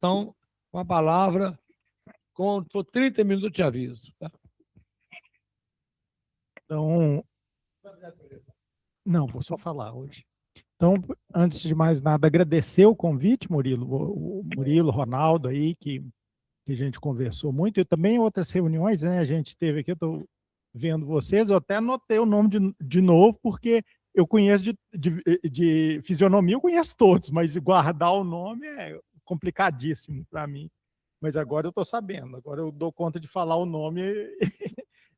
estão com a palavra por 30 minutos de aviso. Tá? Então, não, vou só falar hoje. Então, antes de mais nada, agradecer o convite, Murilo, o Murilo, Ronaldo aí, que a gente conversou muito, e também em outras reuniões, né, a gente teve aqui, eu estou vendo vocês, eu até anotei o nome de novo, porque eu conheço de fisionomia, eu conheço todos, mas guardar o nome é complicadíssimo para mim. Mas agora eu estou sabendo, agora eu dou conta de falar o nome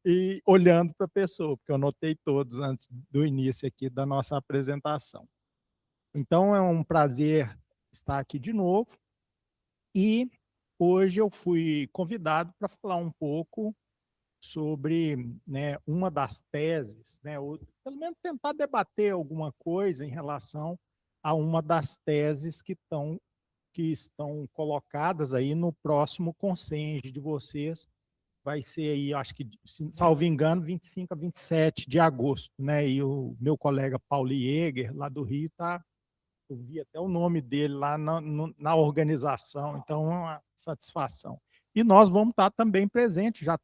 e olhando para a pessoa, porque eu anotei todos antes do início aqui da nossa apresentação. Então, é um prazer estar aqui de novo e hoje eu fui convidado para falar um pouco sobre, né, uma das teses, né, ou pelo menos tentar debater alguma coisa em relação a uma das teses que estão colocadas aí no próximo consenge de vocês. Vai ser aí, acho que, salvo engano, 25 a 27 de agosto, né? E o meu colega Paulo Jäger, lá do Rio, eu vi até o nome dele lá na organização, então é uma satisfação. E nós vamos estar também presentes, já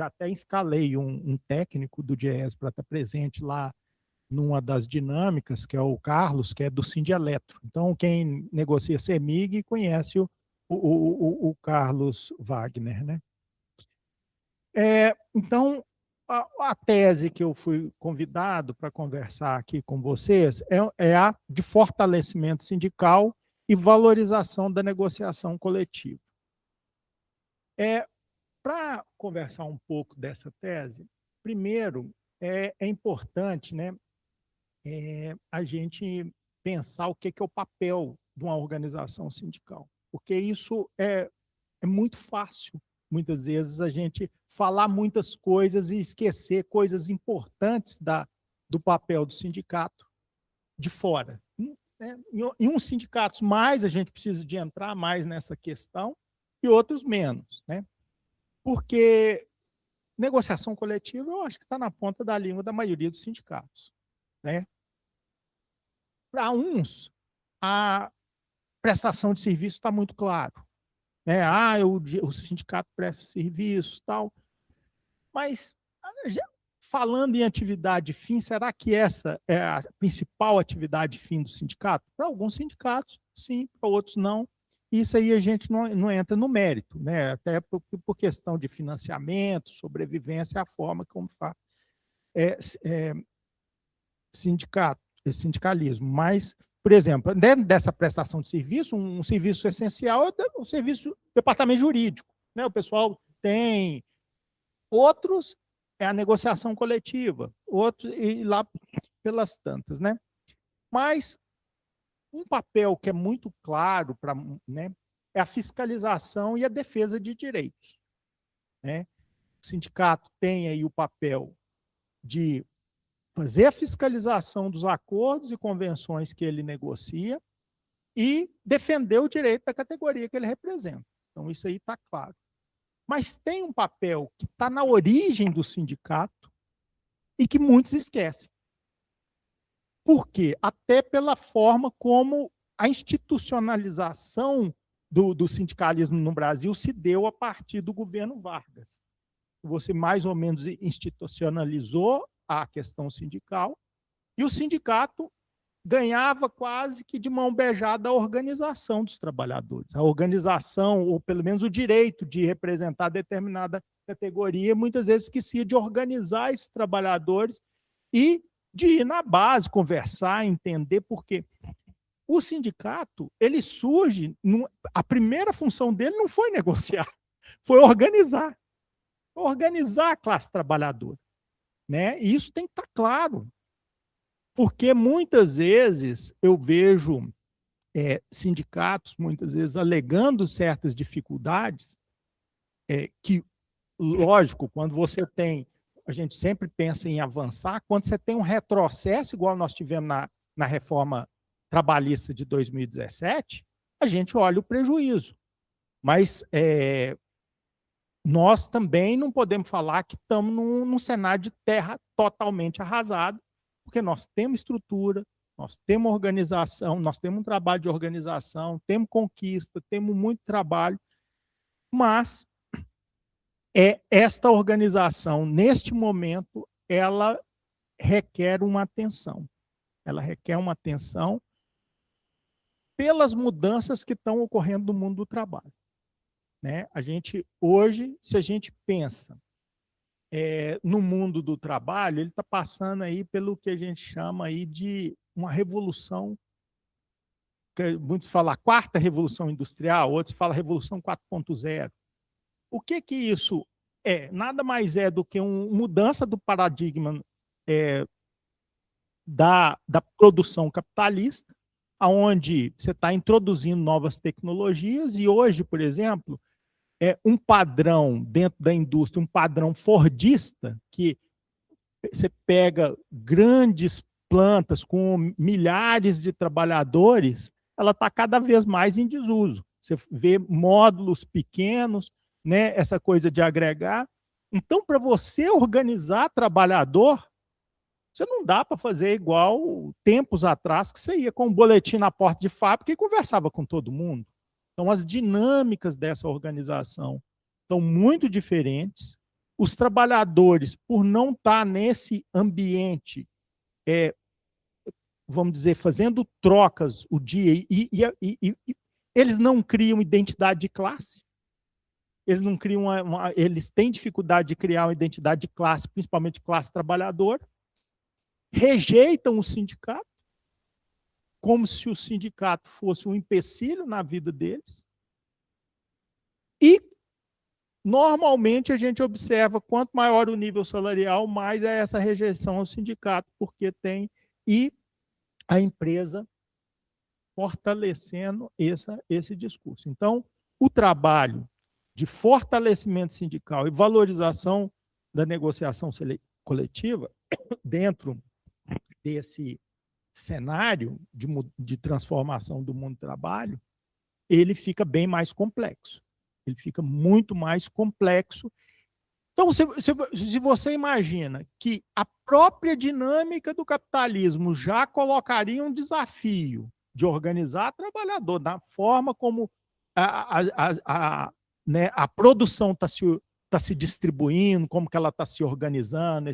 até escalei um técnico do GES para estar presente lá numa das dinâmicas, que é o Carlos, que é do Sindeletro. Então, quem negocia CEMIG conhece o Carlos Wagner, né? Então, a tese que eu fui convidado para conversar aqui com vocês é a de fortalecimento sindical e valorização da negociação coletiva. Para conversar um pouco dessa tese, primeiro, é importante, né, a gente pensar o que é o papel de uma organização sindical, porque isso é muito fácil, muitas vezes, a gente falar muitas coisas e esquecer coisas importantes do papel do sindicato de fora. Né? Em uns sindicatos mais, a gente precisa de entrar mais nessa questão, e outros menos. Né? Porque negociação coletiva, eu acho que está na ponta da língua da maioria dos sindicatos. Né? Para uns, a prestação de serviço está muito claro. Né? O sindicato presta serviço, tal. Mas, falando em atividade fim, será que essa é a principal atividade fim do sindicato? Para alguns sindicatos, sim, para outros não. Isso aí a gente não entra no mérito, né? Até por questão de financiamento, sobrevivência, a forma como faz sindicalismo. Mas, por exemplo, dentro dessa prestação de serviço, um serviço essencial é o serviço do departamento jurídico. Né? O pessoal tem. Outros é a negociação coletiva, outros e lá pelas tantas. Né? Mas um papel que é muito claro para, né, é a fiscalização e a defesa de direitos. Né? O sindicato tem aí o papel de fazer a fiscalização dos acordos e convenções que ele negocia e defender o direito da categoria que ele representa. Então, isso aí está claro. Mas tem um papel que está na origem do sindicato e que muitos esquecem. Por quê? Até pela forma como a institucionalização do sindicalismo no Brasil se deu a partir do governo Vargas. Você mais ou menos institucionalizou a questão sindical, e o sindicato ganhava quase que de mão beijada a organização dos trabalhadores. A organização, ou pelo menos o direito de representar determinada categoria, muitas vezes esquecia de organizar esses trabalhadores e de ir na base, conversar, entender, porque o sindicato, ele surge, a primeira função dele não foi negociar, foi organizar a classe trabalhadora. Né? E isso tem que estar claro, porque muitas vezes eu vejo sindicatos, muitas vezes, alegando certas dificuldades, que, lógico, quando você tem, a gente sempre pensa em avançar, quando você tem um retrocesso, igual nós tivemos na reforma trabalhista de 2017, a gente olha o prejuízo. Mas nós também não podemos falar que estamos num cenário de terra totalmente arrasado, porque nós temos estrutura, Nós temos organização, nós temos um trabalho de organização, temos conquista, temos muito trabalho, mas esta organização, neste momento, ela requer uma atenção. Ela requer uma atenção pelas mudanças que estão ocorrendo no mundo do trabalho. Né? A gente, hoje, se a gente pensa no mundo do trabalho, ele está passando aí pelo que a gente chama aí de uma revolução, que muitos falam a quarta revolução industrial, outros falam revolução 4.0. O que isso é? Nada mais é do que uma mudança do paradigma da produção capitalista, onde você está introduzindo novas tecnologias, e hoje, por exemplo, um padrão dentro da indústria, um padrão fordista, que você pega grandes plantas com milhares de trabalhadores, ela está cada vez mais em desuso. Você vê módulos pequenos, né, essa coisa de agregar. Então, para você organizar trabalhador, você não dá para fazer igual tempos atrás, que você ia com um boletim na porta de fábrica e conversava com todo mundo. Então, as dinâmicas dessa organização são muito diferentes. Os trabalhadores, por não estar nesse ambiente, vamos dizer, fazendo trocas o dia, e eles não criam identidade de classe. Eles não criam eles têm dificuldade de criar uma identidade de classe, principalmente classe trabalhadora. Rejeitam o sindicato, como se o sindicato fosse um empecilho na vida deles. E, normalmente, a gente observa, quanto maior o nível salarial, mais é essa rejeição ao sindicato, porque tem, e a empresa fortalecendo esse discurso. Então, o trabalho de fortalecimento sindical e valorização da negociação coletiva, dentro desse cenário de transformação do mundo do trabalho, ele fica bem mais complexo. Ele fica muito mais complexo. Então, se você imagina que a própria dinâmica do capitalismo já colocaria um desafio de organizar trabalhador da forma como né, a produção está se distribuindo, como que ela está se organizando,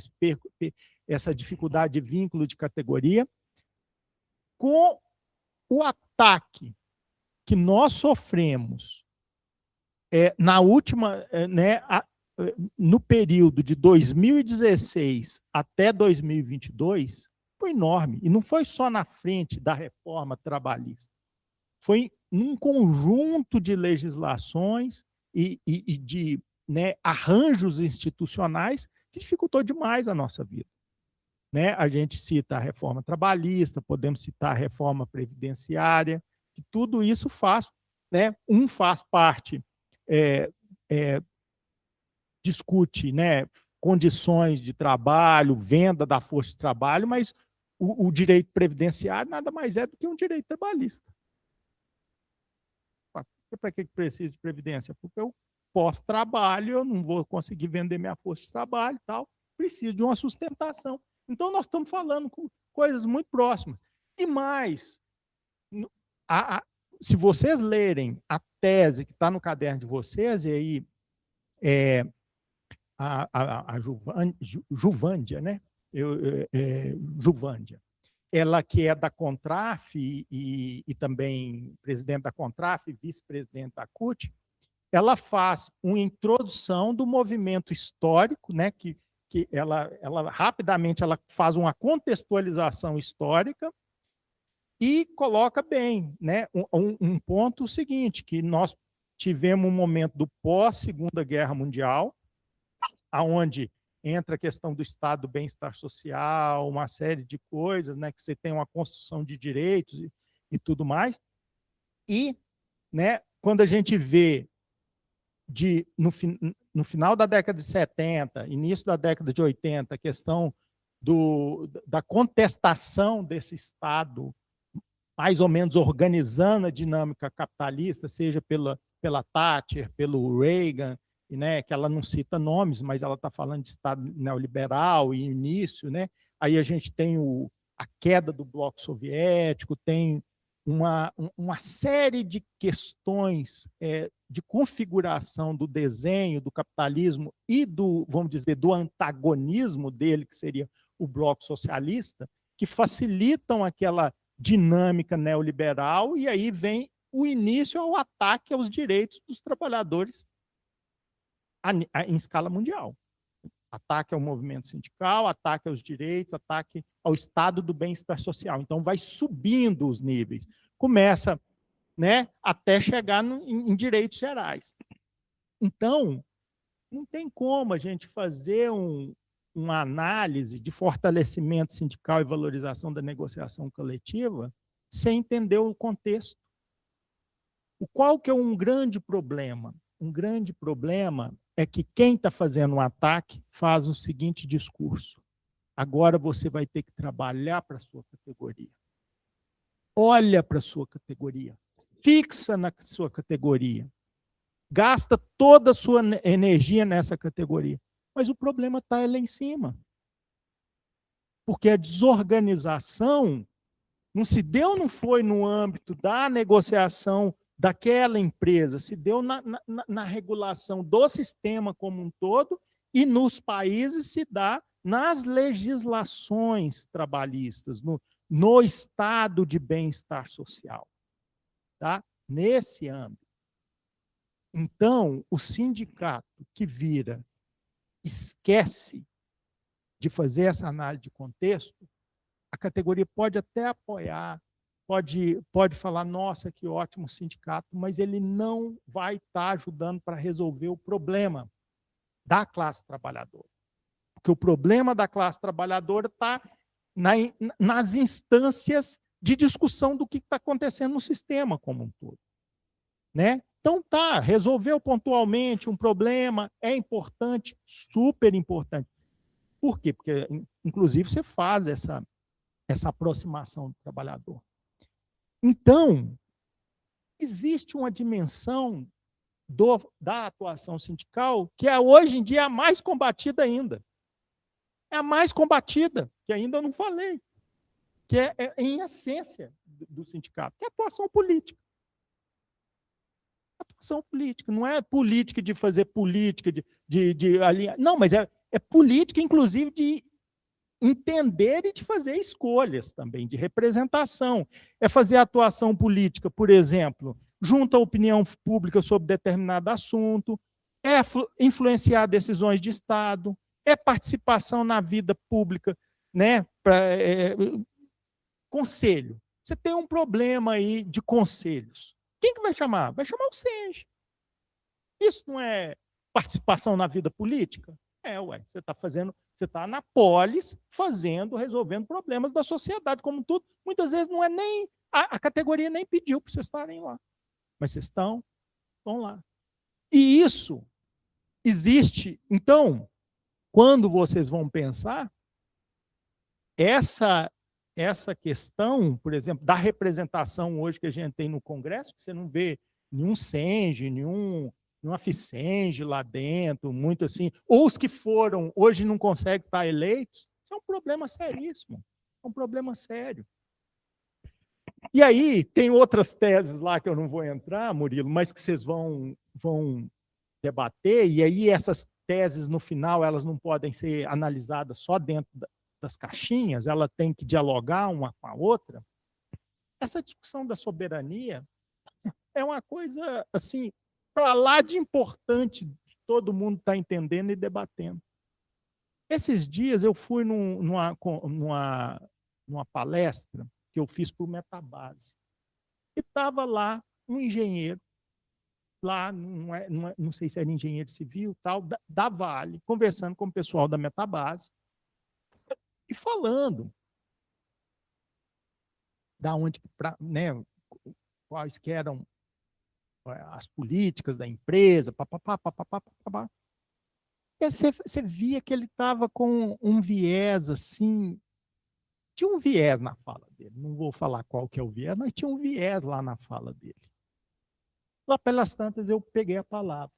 essa dificuldade de vínculo de categoria, com o ataque que nós sofremos na última, né, no período de 2016 até 2022, foi enorme. E não foi só na frente da reforma trabalhista. Foi num conjunto de legislações e de, né, arranjos institucionais que dificultou demais a nossa vida. Né? A gente cita a reforma trabalhista, podemos citar a reforma previdenciária, que tudo isso faz, né? Faz parte, discute, né, condições de trabalho, venda da força de trabalho, mas o direito previdenciário nada mais é do que um direito trabalhista. Para que precisa de previdência? Porque eu pós-trabalho, eu não vou conseguir vender minha força de trabalho e tal, preciso de uma sustentação. Então, nós estamos falando com coisas muito próximas. E mais, se vocês lerem a tese que está no caderno de vocês, e aí a Juvândia, né? Juvândia, ela que é da Contraf e também presidente da Contraf, vice-presidente da CUT, ela faz uma introdução do movimento histórico, né? Que ela rapidamente ela faz uma contextualização histórica e coloca bem, né, um ponto seguinte, que nós tivemos um momento do pós-Segunda Guerra Mundial, aonde entra a questão do estado do bem-estar social, uma série de coisas, né, que você tem uma construção de direitos e tudo mais. E, né, quando a gente vê no final da década de 70, início da década de 80, a questão da contestação desse Estado, mais ou menos organizando a dinâmica capitalista, seja pela Thatcher, pelo Reagan, né, que ela não cita nomes, mas ela está falando de Estado neoliberal e início, né? Aí a gente tem a queda do bloco soviético, tem uma série de questões de configuração do desenho do capitalismo e do, vamos dizer, do antagonismo dele, que seria o bloco socialista, que facilitam aquela dinâmica neoliberal, e aí vem o início ao ataque aos direitos dos trabalhadores em escala mundial. Ataque ao movimento sindical, ataque aos direitos, ataque ao estado do bem-estar social. Então, vai subindo os níveis. Começa, né, até chegar em direitos gerais. Então, não tem como a gente fazer uma análise de fortalecimento sindical e valorização da negociação coletiva sem entender o contexto. Qual que é um grande problema? Um grande problema é que quem está fazendo um ataque faz o seguinte discurso: agora você vai ter que trabalhar para a sua categoria. Olha para a sua categoria. Fixa na sua categoria. Gasta toda a sua energia nessa categoria. Mas o problema está lá em cima. Porque a desorganização não se deu, não foi no âmbito da negociação daquela empresa, se deu na regulação do sistema como um todo, e nos países se dá nas legislações trabalhistas, no estado de bem-estar social, tá? Nesse âmbito. Então, o sindicato que esquece de fazer essa análise de contexto, a categoria pode até apoiar, pode falar, nossa, que ótimo sindicato, mas ele não vai estar ajudando para resolver o problema da classe trabalhadora. Porque o problema da classe trabalhadora está nas instâncias de discussão do que está acontecendo no sistema como um todo. Né? Então, resolveu pontualmente um problema, é importante, super importante. Por quê? Porque, inclusive, você faz essa aproximação do trabalhador. Então, existe uma dimensão da atuação sindical que hoje em dia é a mais combatida ainda. É a mais combatida, que ainda não falei, que é em essência do sindicato, que é a atuação política. Atuação política, não é política de fazer política, de alinhar. Não, mas é política, inclusive, de entender e de fazer escolhas também, de representação. É fazer atuação política, por exemplo, junto à opinião pública sobre determinado assunto, é influenciar decisões de Estado, é participação na vida pública, né? Conselho. Você tem um problema aí de conselhos. Quem que vai chamar? Vai chamar o SENGE. Isso não é participação na vida política? Você está na polis resolvendo problemas da sociedade como um todo. Muitas vezes não é nem, a categoria nem pediu para vocês estarem lá. Mas vocês estão lá. E isso existe. Então, quando vocês vão pensar, essa questão, por exemplo, da representação hoje que a gente tem no Congresso, que você não vê nenhum SENGE, nenhuma FICENGE lá dentro, muito assim, ou os que foram, hoje não conseguem estar eleitos, isso é um problema seríssimo, é um problema sério. E aí, tem outras teses lá que eu não vou entrar, Murilo, mas que vocês vão debater, e aí essas teses, no final, elas não podem ser analisadas só dentro das caixinhas, ela tem que dialogar uma com a outra. Essa discussão da soberania é uma coisa, assim, para lá de importante, todo mundo está entendendo e debatendo. Esses dias eu fui numa palestra que eu fiz para o Metabase. E estava lá um engenheiro, lá, não sei se era engenheiro civil, tal, da Vale, conversando com o pessoal da Metabase e falando da onde, né, quais que eram as políticas da empresa, papapá. E você via que ele estava com um viés, assim, tinha um viés na fala dele. Não vou falar qual que é o viés, mas tinha um viés lá na fala dele. Lá pelas tantas eu peguei a palavra.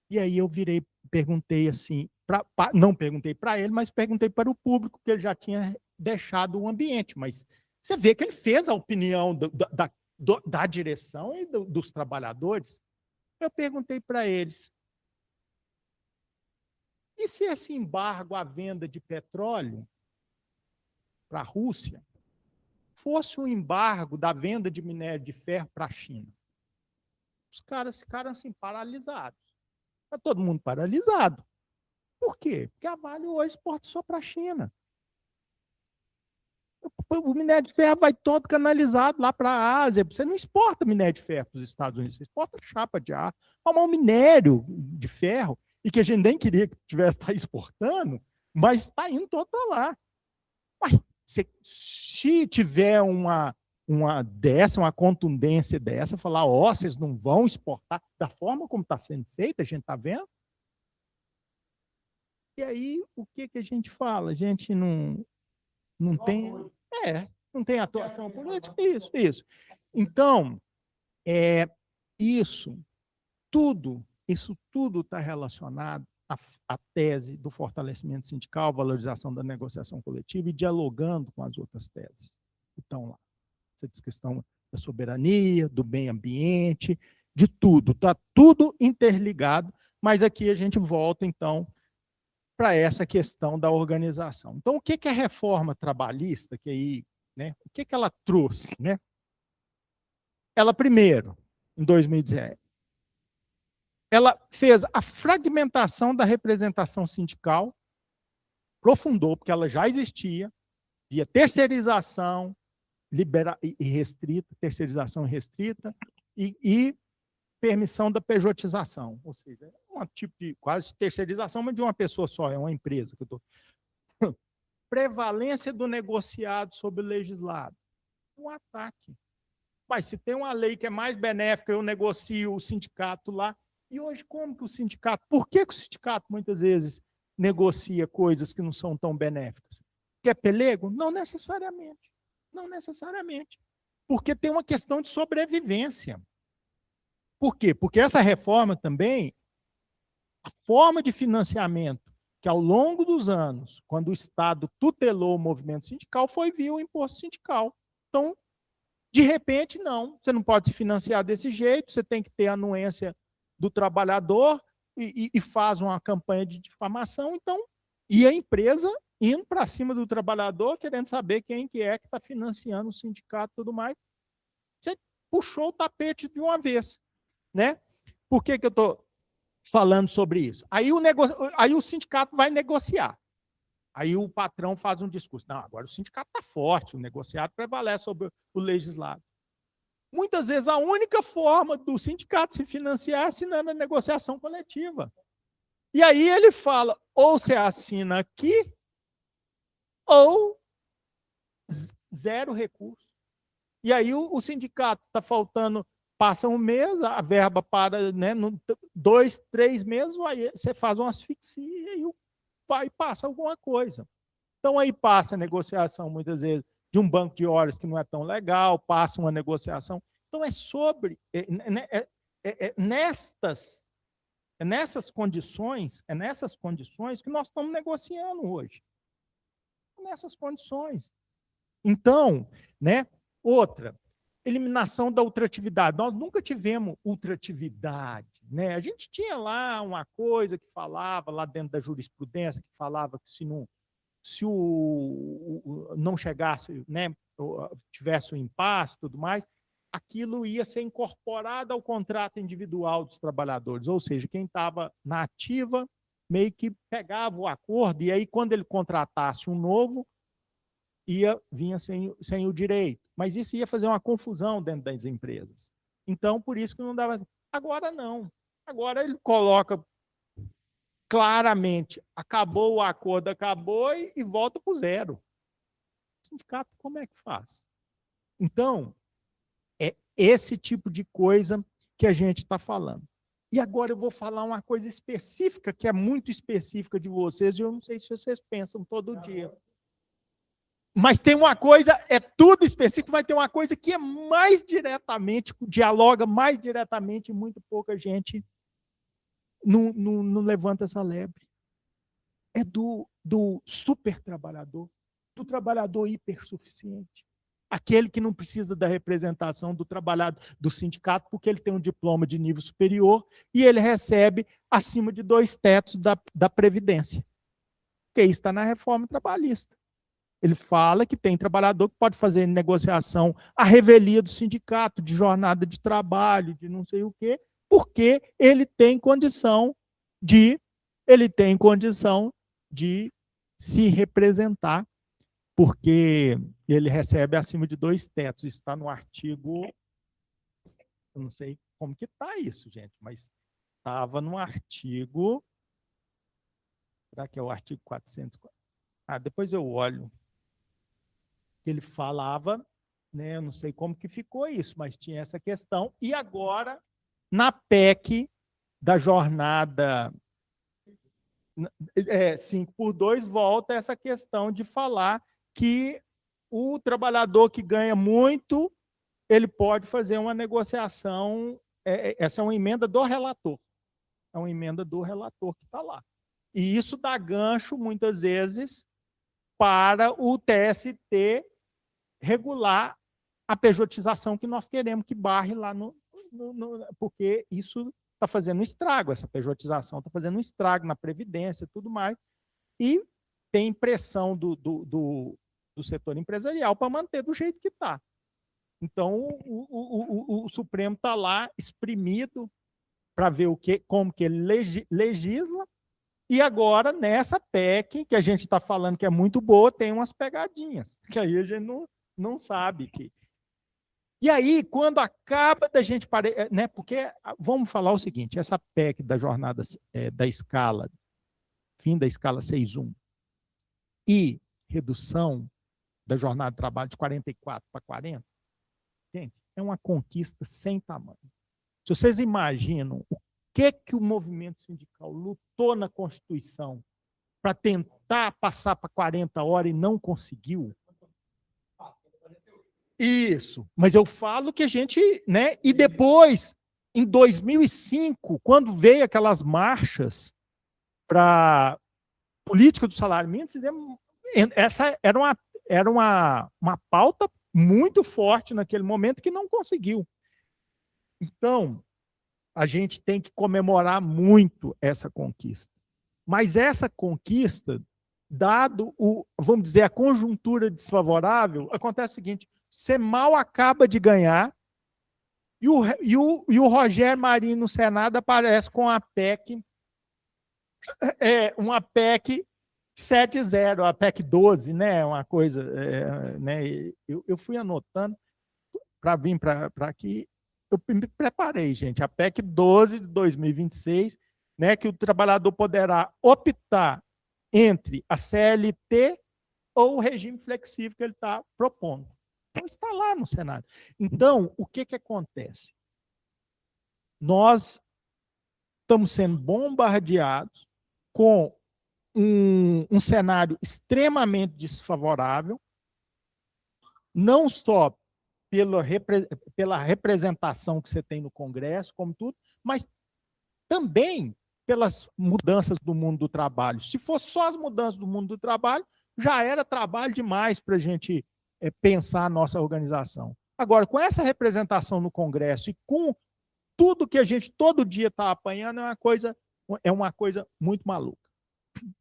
E aí eu perguntei assim, não perguntei para ele, mas perguntei para o público, porque ele já tinha deixado o ambiente. Mas você vê que ele fez a opinião da direção e dos trabalhadores. Eu perguntei para eles, e se esse embargo à venda de petróleo para a Rússia fosse um embargo da venda de minério de ferro para a China? Os caras ficaram assim, paralisados. Está todo mundo paralisado. Por quê? Porque a Vale hoje exporta só para a China. O minério de ferro vai todo canalizado lá para a Ásia. Você não exporta minério de ferro para os Estados Unidos, você exporta chapa de aço. Mas um minério de ferro, e que a gente nem queria que tivesse estar exportando, mas está indo todo para lá. Mas, se tiver uma contundência dessa, falar, vocês não vão exportar da forma como está sendo feita, a gente está vendo. E aí, o que a gente fala? A gente não tem... não tem atuação política? Isso. Então, isso tudo está relacionado à tese do fortalecimento sindical, valorização da negociação coletiva e dialogando com as outras teses que estão lá. Essa questão da soberania, do meio ambiente, de tudo. Está tudo interligado, mas aqui a gente volta, então, para essa questão da organização. Então, o que é a reforma trabalhista, que aí, né, o que ela trouxe? Né? Ela, primeiro, em 2017, ela fez a fragmentação da representação sindical, aprofundou, porque ela já existia, via terceirização terceirização restrita e permissão da pejotização, ou seja, um tipo de quase terceirização, mas de uma pessoa só, é uma empresa que eu estou. Prevalência do negociado sobre o legislado. Um ataque. Mas se tem uma lei que é mais benéfica, eu negocio o sindicato lá. E hoje, como que o sindicato... Por que o sindicato, muitas vezes, negocia coisas que não são tão benéficas? Quer pelego? Não necessariamente. Não necessariamente. Porque tem uma questão de sobrevivência. Por quê? Porque essa reforma também, a forma de financiamento que ao longo dos anos, quando o Estado tutelou o movimento sindical, foi via o imposto sindical. Então, de repente, não. Você não pode se financiar desse jeito, você tem que ter a anuência do trabalhador e faz uma campanha de difamação. Então, e a empresa indo para cima do trabalhador, querendo saber quem que é que está financiando o sindicato e tudo mais. Você puxou o tapete de uma vez. Né? Por que eu estou falando sobre isso? Aí o sindicato vai negociar. Aí o patrão faz um discurso. Não, agora o sindicato está forte, o negociado prevalece sobre o legislado. Muitas vezes a única forma do sindicato se financiar é assinando a negociação coletiva. E aí ele fala, ou você assina aqui, ou zero recurso. E aí o sindicato está faltando, passa um mês, a verba para, né, 2, 3 meses, aí você faz uma asfixia e vai passa alguma coisa. Então aí passa a negociação, muitas vezes, de um banco de horas que não é tão legal, passa uma negociação. Então é sobre, nessas condições que nós estamos negociando hoje. Nessas condições. Então, né, outra, eliminação da ultratividade. Nós nunca tivemos ultratividade. Né? A gente tinha lá uma coisa que falava, lá dentro da jurisprudência, que falava que se não chegasse, né, tivesse um impasse e tudo mais, aquilo ia ser incorporado ao contrato individual dos trabalhadores. Ou seja, quem estava na ativa meio que pegava o acordo, e aí, quando ele contratasse um novo, vinha sem o direito. Mas isso ia fazer uma confusão dentro das empresas. Então, por isso que não dava... Agora não. Agora ele coloca claramente, acabou o acordo, acabou e volta para o zero. O sindicato, como é que faz? Então, é esse tipo de coisa que a gente está falando. E agora eu vou falar uma coisa específica, que é muito específica de vocês, e eu não sei se vocês pensam todo dia. Mas tem uma coisa, é tudo específico, vai ter uma coisa que é mais diretamente, dialoga mais diretamente, e muito pouca gente não levanta essa lebre. é do super trabalhador, do trabalhador hipersuficiente. Aquele que não precisa da representação do trabalhador do sindicato, porque ele tem um diploma de nível superior e ele recebe acima de 2 tetos da Previdência. Porque isso está na reforma trabalhista. Ele fala que tem trabalhador que pode fazer negociação à revelia do sindicato, de jornada de trabalho, de não sei o quê, porque ele tem condição de se representar, porque ele recebe acima de 2 tetos. Isso está no artigo, eu não sei como que está isso, gente, mas estava no artigo, será que é o artigo 400? Depois eu olho. Ele falava, né, eu não sei como que ficou isso, mas tinha essa questão. E agora, na PEC da jornada 5x2, volta essa questão de falar que o trabalhador que ganha muito, ele pode fazer uma negociação, essa é uma emenda do relator. É uma emenda do relator que está lá. E isso dá gancho, muitas vezes, para o TST regular a pejotização que nós queremos que barre lá porque isso está fazendo um estrago, essa pejotização está fazendo um estrago na Previdência e tudo mais, e tem pressão do setor empresarial para manter do jeito que está. Então, o Supremo está lá espremido para ver como que ele legisla, e agora, nessa PEC, que a gente está falando que é muito boa, tem umas pegadinhas, que aí a gente não sabe. E aí, quando acaba da gente... né, porque, vamos falar o seguinte, essa PEC da jornada da escala, fim da escala 6.1, e redução da jornada de trabalho de 44 para 40, gente, é uma conquista sem tamanho. Se vocês imaginam o que o movimento sindical lutou na Constituição para tentar passar para 40 horas e não conseguiu. Isso, mas eu falo que a gente, né? E depois, em 2005, quando veio aquelas marchas para política do salário mínimo, fizemos, essa era uma pauta muito forte naquele momento que não conseguiu. Então, a gente tem que comemorar muito essa conquista. Mas essa conquista, dado vamos dizer, a conjuntura desfavorável, acontece o seguinte: você mal acaba de ganhar e o Rogério Marinho no Senado aparece com a PEC, uma PEC 7.0, a PEC 12, né? Uma coisa, né? Eu fui anotando para vir para aqui. Eu me preparei, gente. A PEC 12 de 2026, né, que o trabalhador poderá optar entre a CLT ou o regime flexível que ele está propondo. Então, está lá no Senado. Então, o que acontece? Nós estamos sendo bombardeados com um cenário extremamente desfavorável, não só pela representação que você tem no Congresso, como tudo, mas também pelas mudanças do mundo do trabalho. Se fosse só as mudanças do mundo do trabalho, já era trabalho demais para a gente pensar a nossa organização. Agora, com essa representação no Congresso e com tudo que a gente todo dia está apanhando, é uma coisa muito maluca.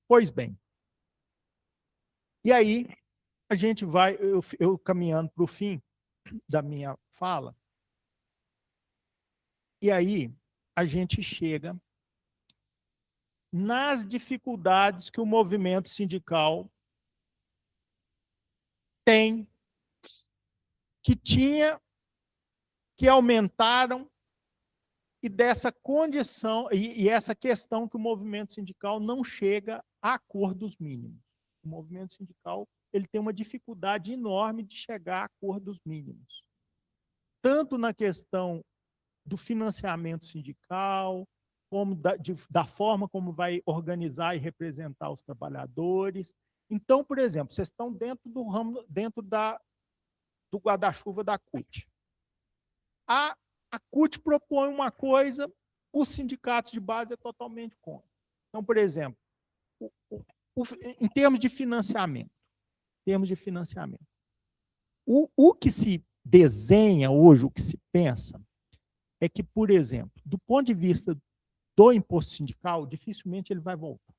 Pois bem, e aí a gente vai, eu caminhando para o fim da minha fala, e aí a gente chega nas dificuldades que o movimento sindical tem, que aumentaram, e dessa condição, e essa questão que o movimento sindical não chega a acordos mínimos. O movimento sindical ele tem uma dificuldade enorme de chegar a acordos mínimos. Tanto na questão do financiamento sindical, como da forma como vai organizar e representar os trabalhadores. Então, por exemplo, vocês estão dentro do ramo, do guarda-chuva da CUT. A CUT propõe uma coisa, os sindicatos de base é totalmente contra. Então, por exemplo, em termos de financiamento, o que se desenha hoje, o que se pensa, é que, por exemplo, do ponto de vista do imposto sindical, dificilmente ele vai voltar.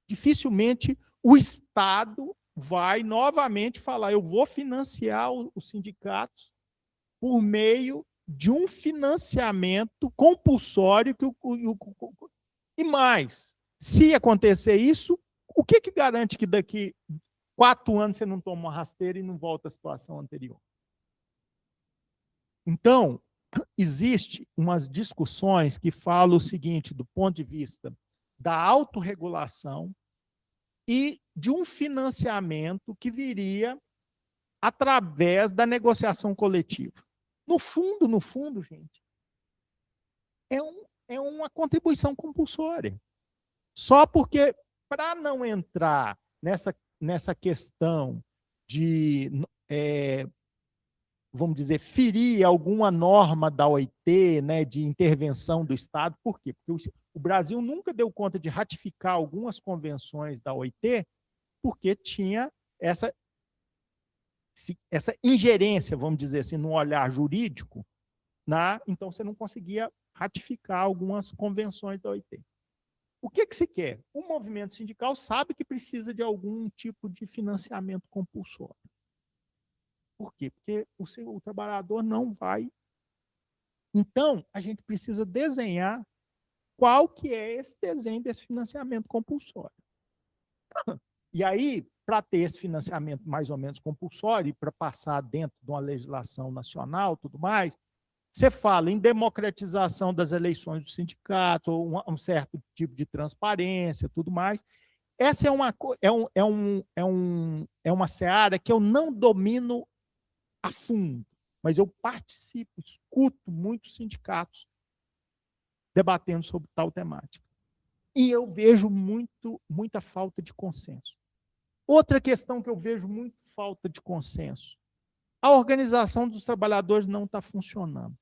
Dificilmente o Estado vai novamente falar, eu vou financiar os sindicatos por meio de um financiamento compulsório. E mais, se acontecer isso, o que garante que daqui 4 anos você não toma uma rasteira e não volta à situação anterior? Então, existem umas discussões que falam o seguinte, do ponto de vista da autorregulação e de um financiamento que viria através da negociação coletiva. No fundo, gente, é uma contribuição compulsória. Só porque, para não entrar nessa questão de, vamos dizer, ferir alguma norma da OIT, né, de intervenção do Estado. Por quê? Porque o Brasil nunca deu conta de ratificar algumas convenções da OIT porque tinha essa ingerência, vamos dizer assim, no olhar jurídico, então você não conseguia ratificar algumas convenções da OIT. O que se quer? O movimento sindical sabe que precisa de algum tipo de financiamento compulsório. Por quê? Porque o trabalhador não vai. Então, a gente precisa desenhar qual que é esse desenho desse financiamento compulsório. E aí, para ter esse financiamento mais ou menos compulsório, para passar dentro de uma legislação nacional, tudo mais, você fala em democratização das eleições dos sindicatos, ou um certo tipo de transparência, tudo mais. Essa é uma seara que eu não domino a fundo, mas eu participo, escuto muitos sindicatos debatendo sobre tal temática. E eu vejo muita falta de consenso. Outra questão que eu vejo muito falta de consenso: a organização dos trabalhadores não está funcionando.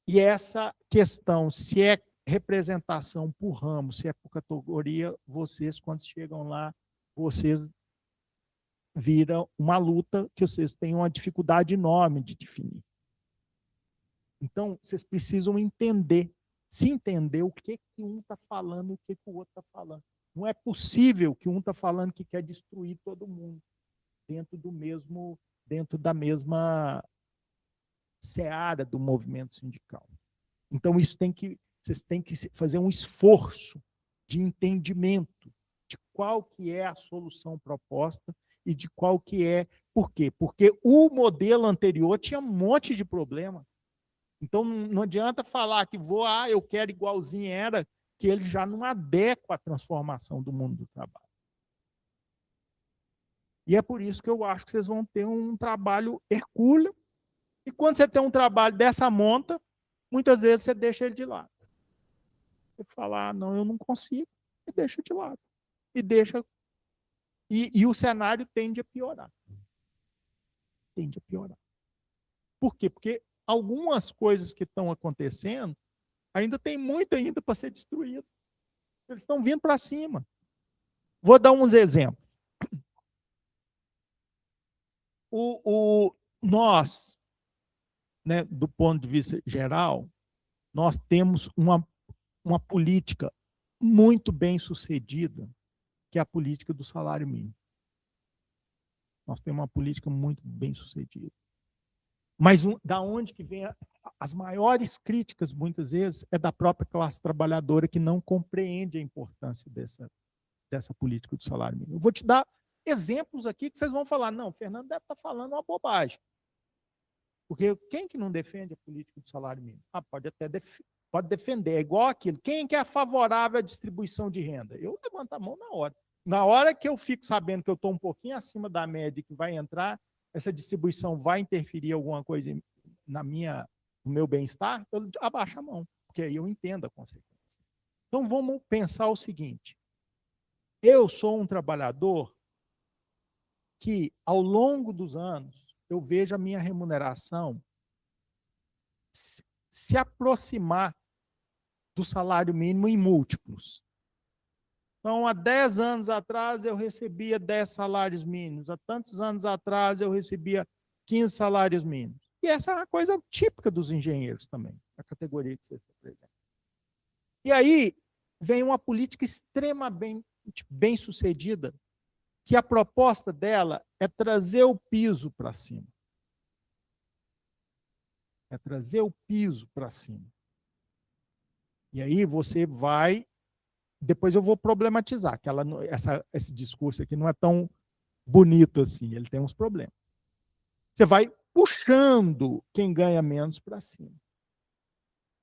E essa questão, se é representação por ramo, se é por categoria, vocês, quando chegam lá, vocês viram uma luta que vocês têm uma dificuldade enorme de definir. Então, vocês precisam entender, se entender o que um está falando, o que o outro está falando. Não é possível que um está falando que quer destruir todo mundo dentro da mesma seara do movimento sindical. Então, vocês têm que fazer um esforço de entendimento de qual que é a solução proposta e de qual que é. Por quê? Porque o modelo anterior tinha um monte de problema. Então, não adianta falar que eu quero igualzinho era, que ele já não adequa à transformação do mundo do trabalho. E é por isso que eu acho que vocês vão ter um trabalho hercúleo. E quando você tem um trabalho dessa monta, muitas vezes você deixa ele de lado. Você fala, não, eu não consigo, e deixa de lado. E o cenário tende a piorar. Por quê? Porque algumas coisas que estão acontecendo ainda tem muito ainda para ser destruído. Eles estão vindo para cima. Vou dar uns exemplos. Nós, né, do ponto de vista geral, nós temos uma política muito bem sucedida, que é a política do salário mínimo. Nós temos uma política muito bem sucedida. Mas da onde que vem as maiores críticas, muitas vezes, é da própria classe trabalhadora, que não compreende a importância dessa política do salário mínimo. Eu vou te dar exemplos aqui que vocês vão falar, não, o Fernando deve estar falando uma bobagem. Porque quem que não defende a política do salário mínimo? Pode defender, é igual aquilo. Quem que é favorável à distribuição de renda? Eu levanto a mão na hora. Na hora que eu fico sabendo que eu estou um pouquinho acima da média, que vai entrar, essa distribuição vai interferir alguma coisa no meu bem-estar, eu abaixo a mão, porque aí eu entendo a consequência. Então, vamos pensar o seguinte: eu sou um trabalhador que, ao longo dos anos, eu vejo a minha remuneração se aproximar do salário mínimo em múltiplos. Então, há 10 anos atrás, eu recebia 10 salários mínimos. Há tantos anos atrás, eu recebia 15 salários mínimos. E essa é uma coisa típica dos engenheiros também, a categoria que você se apresenta. E aí, vem uma política extremamente bem sucedida, que a proposta dela é trazer o piso para cima. É trazer o piso para cima. E aí você vai... Depois eu vou problematizar, que esse discurso aqui não é tão bonito assim, ele tem uns problemas. Você vai puxando quem ganha menos para cima.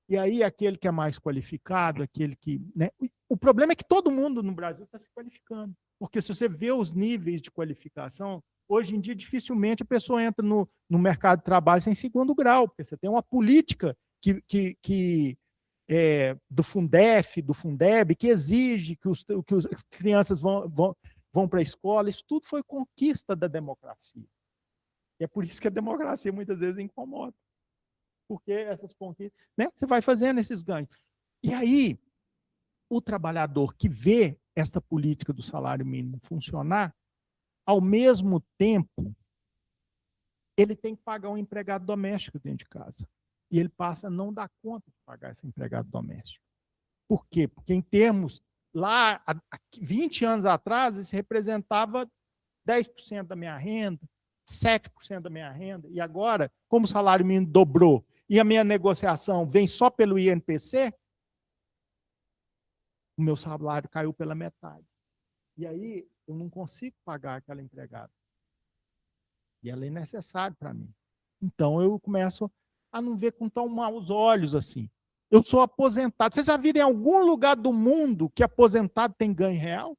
E aí aquele que é mais qualificado, aquele que... Né? O problema é que todo mundo no Brasil está se qualificando. Porque se você vê os níveis de qualificação, hoje em dia dificilmente a pessoa entra no mercado de trabalho sem segundo grau, porque você tem uma política do Fundef, do Fundeb, que exige que as crianças vão para a escola. Isso tudo foi conquista da democracia. E é por isso que a democracia muitas vezes incomoda. Porque essas conquistas... Né? Você vai fazendo esses ganhos. E aí, o trabalhador que vê esta política do salário mínimo funcionar, ao mesmo tempo, ele tem que pagar um empregado doméstico dentro de casa. E ele passa a não dar conta de pagar esse empregado doméstico. Por quê? Porque em termos, lá, há 20 anos atrás, isso representava 10% da minha renda, 7% da minha renda, e agora, como o salário mínimo dobrou, e a minha negociação vem só pelo INPC, o meu salário caiu pela metade. E aí, eu não consigo pagar aquela empregada. E ela é necessária para mim. Então, eu começo a não ver com tão maus olhos assim. Eu sou aposentado. Vocês já viram em algum lugar do mundo que aposentado tem ganho real?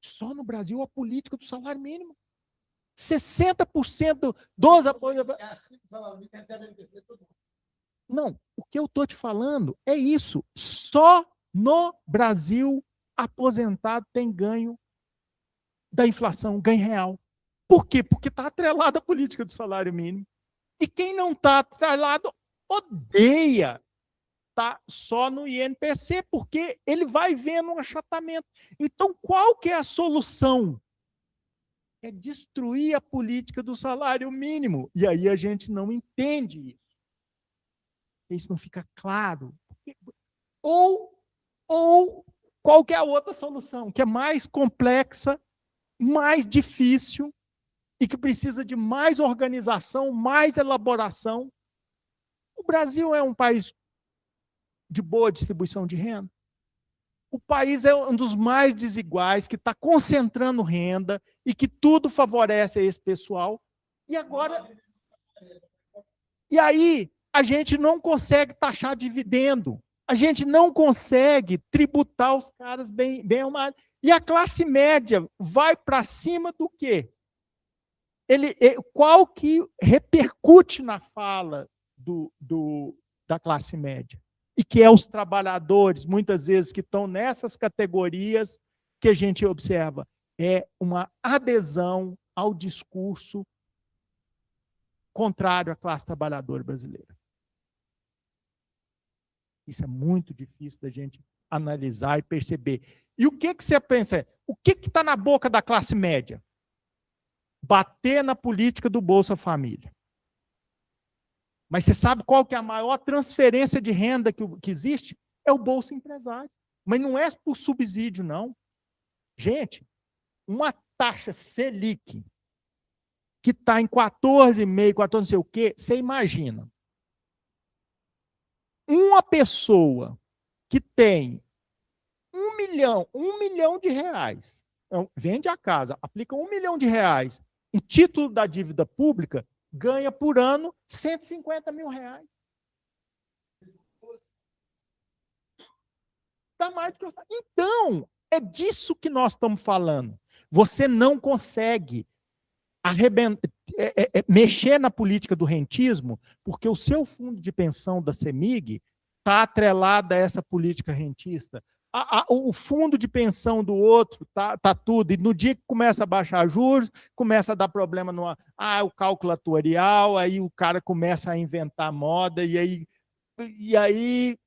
Só no Brasil a política do salário mínimo. 60% dos aposentados. Não, o que eu estou te falando é isso. Só no Brasil aposentado tem ganho da inflação, ganho real. Por quê? Porque está atrelado à política do salário mínimo. E quem não está atrelado odeia estar só no INPC, porque ele vai vendo um achatamento. Então, qual que é a solução? É destruir a política do salário mínimo. E aí a gente não entende isso. Isso não fica claro. Ou qual que é a outra solução, que é mais complexa, mais difícil, e que precisa de mais organização, mais elaboração. O Brasil é um país de boa distribuição de renda. O país é um dos mais desiguais, que está concentrando renda e que tudo favorece a esse pessoal. E agora... E aí, a gente não consegue taxar dividendo. A gente não consegue tributar os caras bem arrumados. E a classe média vai para cima do quê? Qual que repercute na fala da classe média? E que é os trabalhadores, muitas vezes, que estão nessas categorias que a gente observa. É uma adesão ao discurso contrário à classe trabalhadora brasileira. Isso é muito difícil da gente analisar e perceber. E o que você pensa? O que está na boca da classe média? Bater na política do Bolsa Família. Mas você sabe qual que é a maior transferência de renda que existe? É o Bolsa Empresário. Mas não é por subsídio, não. Gente, uma taxa Selic que está em 14,5%, 14 não sei o quê, você imagina. Uma pessoa que tem 1 milhão de reais, vende a casa, aplica 1 milhão de reais em título da dívida pública, ganha por ano 150 mil reais. Dá mais do que eu... Então, é disso que nós estamos falando. Você não consegue mexer na política do rentismo, porque o seu fundo de pensão da CEMIG está atrelado a essa política rentista. O fundo de pensão do outro tá tudo, e no dia que começa a baixar juros, começa a dar problema no o cálculo atuarial, aí o cara começa a inventar moda, e aí E aí,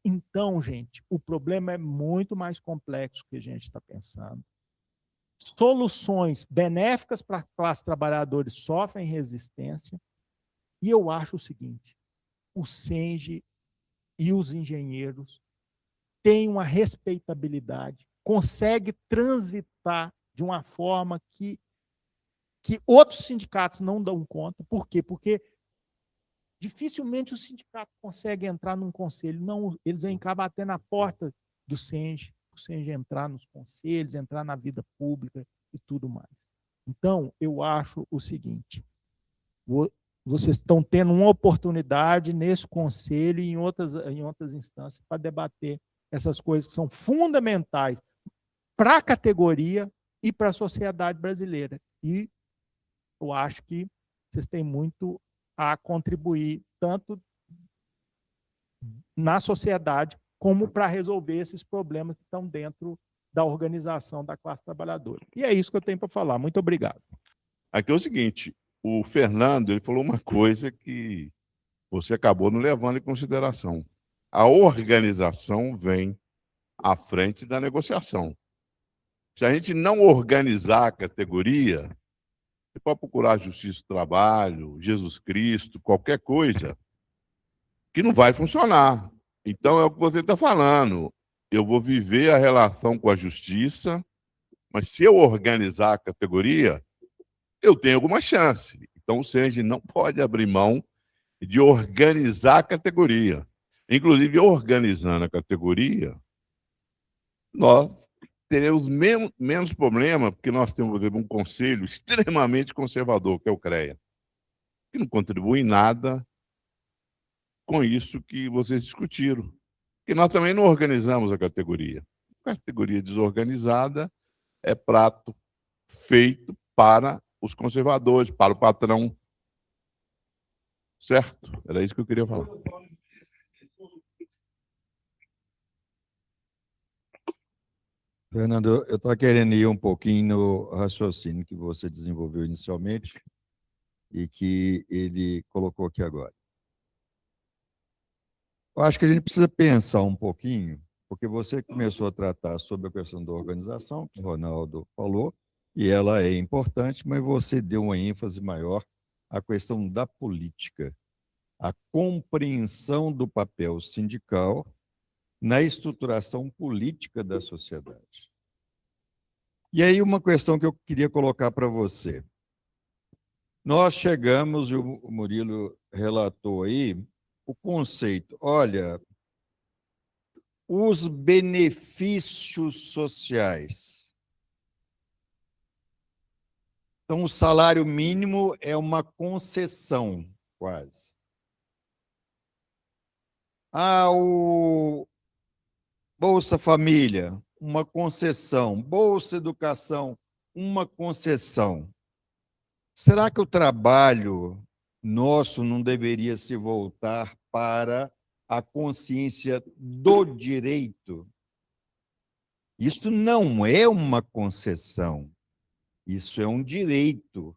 então, gente, o problema é muito mais complexo que a gente está pensando. Soluções benéficas para a classe trabalhadora sofrem resistência. E eu acho o seguinte, o SENGE e os engenheiros têm uma respeitabilidade, conseguem transitar de uma forma que outros sindicatos não dão conta. Por quê? Porque dificilmente o sindicato consegue entrar num conselho. Não, eles vêm cá bater na porta do SENGE, o SENGE entrar nos conselhos, entrar na vida pública e tudo mais. Então, eu acho o seguinte, vocês estão tendo uma oportunidade nesse conselho e em outras instâncias para debater essas coisas que são fundamentais para a categoria e para a sociedade brasileira. E eu acho que vocês têm muito a contribuir, tanto na sociedade, como para resolver esses problemas que estão dentro da organização da classe trabalhadora. E é isso que eu tenho para falar. Muito obrigado. Aqui é o seguinte, o Fernando ele falou uma coisa que você acabou não levando em consideração. A organização vem à frente da negociação. Se a gente não organizar a categoria, você pode procurar a Justiça do Trabalho, Jesus Cristo, qualquer coisa, que não vai funcionar. Então, é o que você está falando. Eu vou viver a relação com a Justiça, mas se eu organizar a categoria, eu tenho alguma chance. Então, o SENGE não pode abrir mão de organizar a categoria. Inclusive, organizando a categoria, nós teremos menos problema, porque nós temos, por exemplo, um conselho extremamente conservador, que é o CREA, que não contribui em nada com isso que vocês discutiram. Porque nós também não organizamos a categoria. A categoria desorganizada é prato feito para os conservadores, para o patrão. Certo? Era isso que eu queria falar. Fernando, eu estou querendo ir um pouquinho no raciocínio que você desenvolveu inicialmente e que ele colocou aqui agora. Eu acho que a gente precisa pensar um pouquinho, porque você começou a tratar sobre a questão da organização, que o Ronaldo falou, e ela é importante, mas você deu uma ênfase maior à questão da política, a compreensão do papel sindical na estruturação política da sociedade. E aí uma questão que eu queria colocar para você. Nós chegamos, e o Murilo relatou aí, o conceito, olha, os benefícios sociais. Então, o salário mínimo é uma concessão, quase. O Bolsa Família, uma concessão. Bolsa Educação, uma concessão. Será que o trabalho nosso não deveria se voltar para a consciência do direito? Isso não é uma concessão, isso é um direito.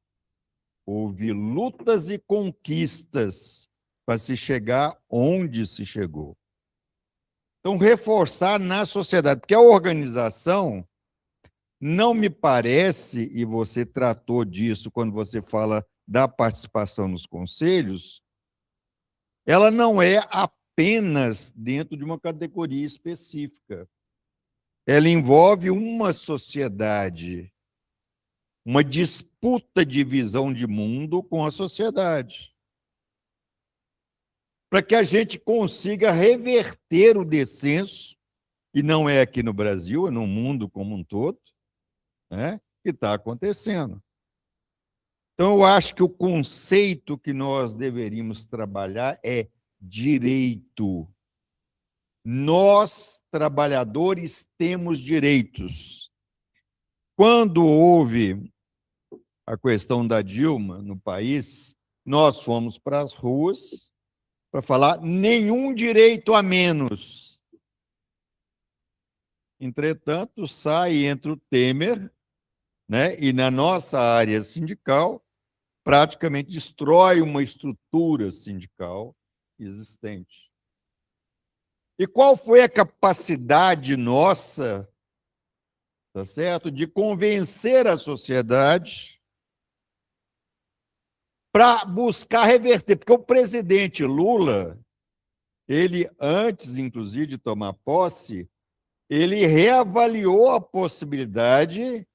Houve lutas e conquistas para se chegar onde se chegou. Então, reforçar na sociedade, porque a organização não me parece, e você tratou disso quando você fala da participação nos conselhos, ela não é apenas dentro de uma categoria específica. Ela envolve uma sociedade, uma disputa de visão de mundo com a sociedade, para que a gente consiga reverter o descenso, e não é aqui no Brasil, é no mundo como um todo, né, que está acontecendo. Então, eu acho que o conceito que nós deveríamos trabalhar é direito. Nós, trabalhadores, temos direitos. Quando houve a questão da Dilma no país, nós fomos para as ruas para falar nenhum direito a menos. Entretanto, sai entre o Temer, né, e na nossa área sindical, praticamente destrói uma estrutura sindical, existente. E qual foi a capacidade nossa, tá certo, de convencer a sociedade para buscar reverter? Porque o presidente Lula, ele, antes, inclusive, de tomar posse, ele reavaliou a possibilidade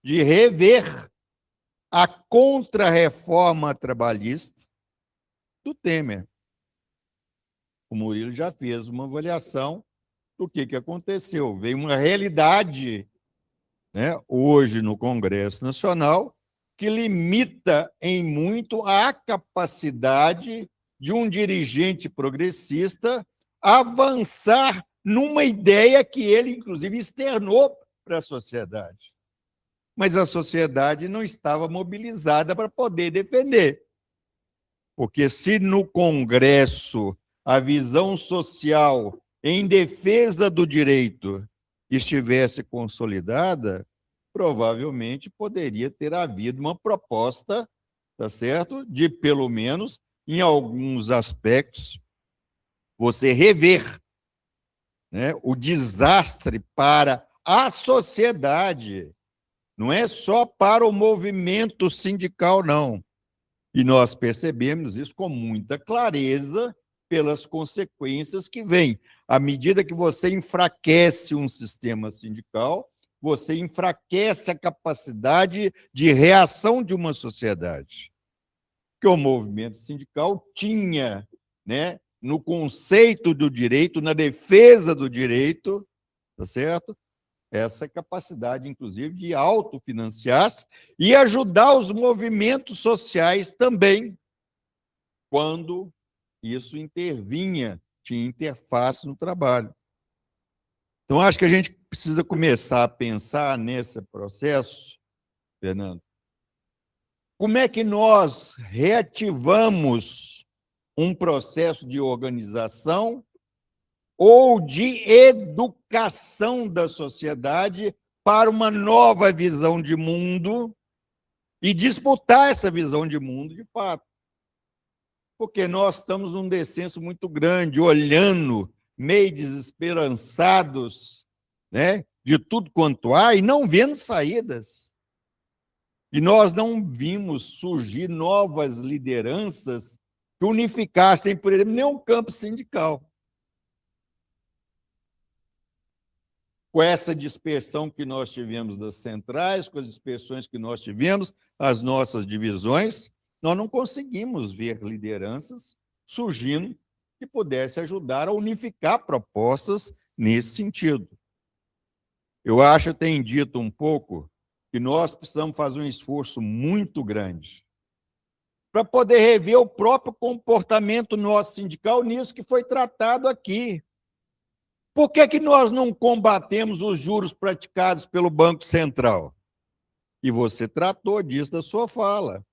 de rever a contra-reforma trabalhista do Temer. O Murilo já fez uma avaliação do que aconteceu. Veio uma realidade, né, hoje no Congresso Nacional que limita em muito a capacidade de um dirigente progressista avançar numa ideia que ele, inclusive, externou para a sociedade. Mas a sociedade não estava mobilizada para poder defender. Porque se no Congresso a visão social em defesa do direito estivesse consolidada, provavelmente poderia ter havido uma proposta, tá certo? De, pelo menos, em alguns aspectos, você rever, né, o desastre para a sociedade. Não é só para o movimento sindical, não. E nós percebemos isso com muita clareza pelas consequências que vêm. À medida que você enfraquece um sistema sindical, você enfraquece a capacidade de reação de uma sociedade. Porque o movimento sindical tinha, né, no conceito do direito, na defesa do direito, tá certo? Essa capacidade, inclusive, de autofinanciar-se e ajudar os movimentos sociais também, quando isso intervinha, tinha interface no trabalho. Então, acho que a gente precisa começar a pensar nesse processo, Fernando. Como é que nós reativamos um processo de organização ou de educação da sociedade para uma nova visão de mundo e disputar essa visão de mundo de fato? Porque nós estamos num descenso muito grande, olhando, meio desesperançados, né, de tudo quanto há, e não vendo saídas. E nós não vimos surgir novas lideranças que unificassem, por exemplo, nenhum campo sindical. Com essa dispersão que nós tivemos das centrais, com as dispersões que nós tivemos, as nossas divisões, nós não conseguimos ver lideranças surgindo que pudessem ajudar a unificar propostas nesse sentido. Eu acho, eu tenho dito um pouco, que nós precisamos fazer um esforço muito grande para poder rever o próprio comportamento nosso sindical nisso que foi tratado aqui. Por que nós não combatemos os juros praticados pelo Banco Central? E você tratou disso na sua fala.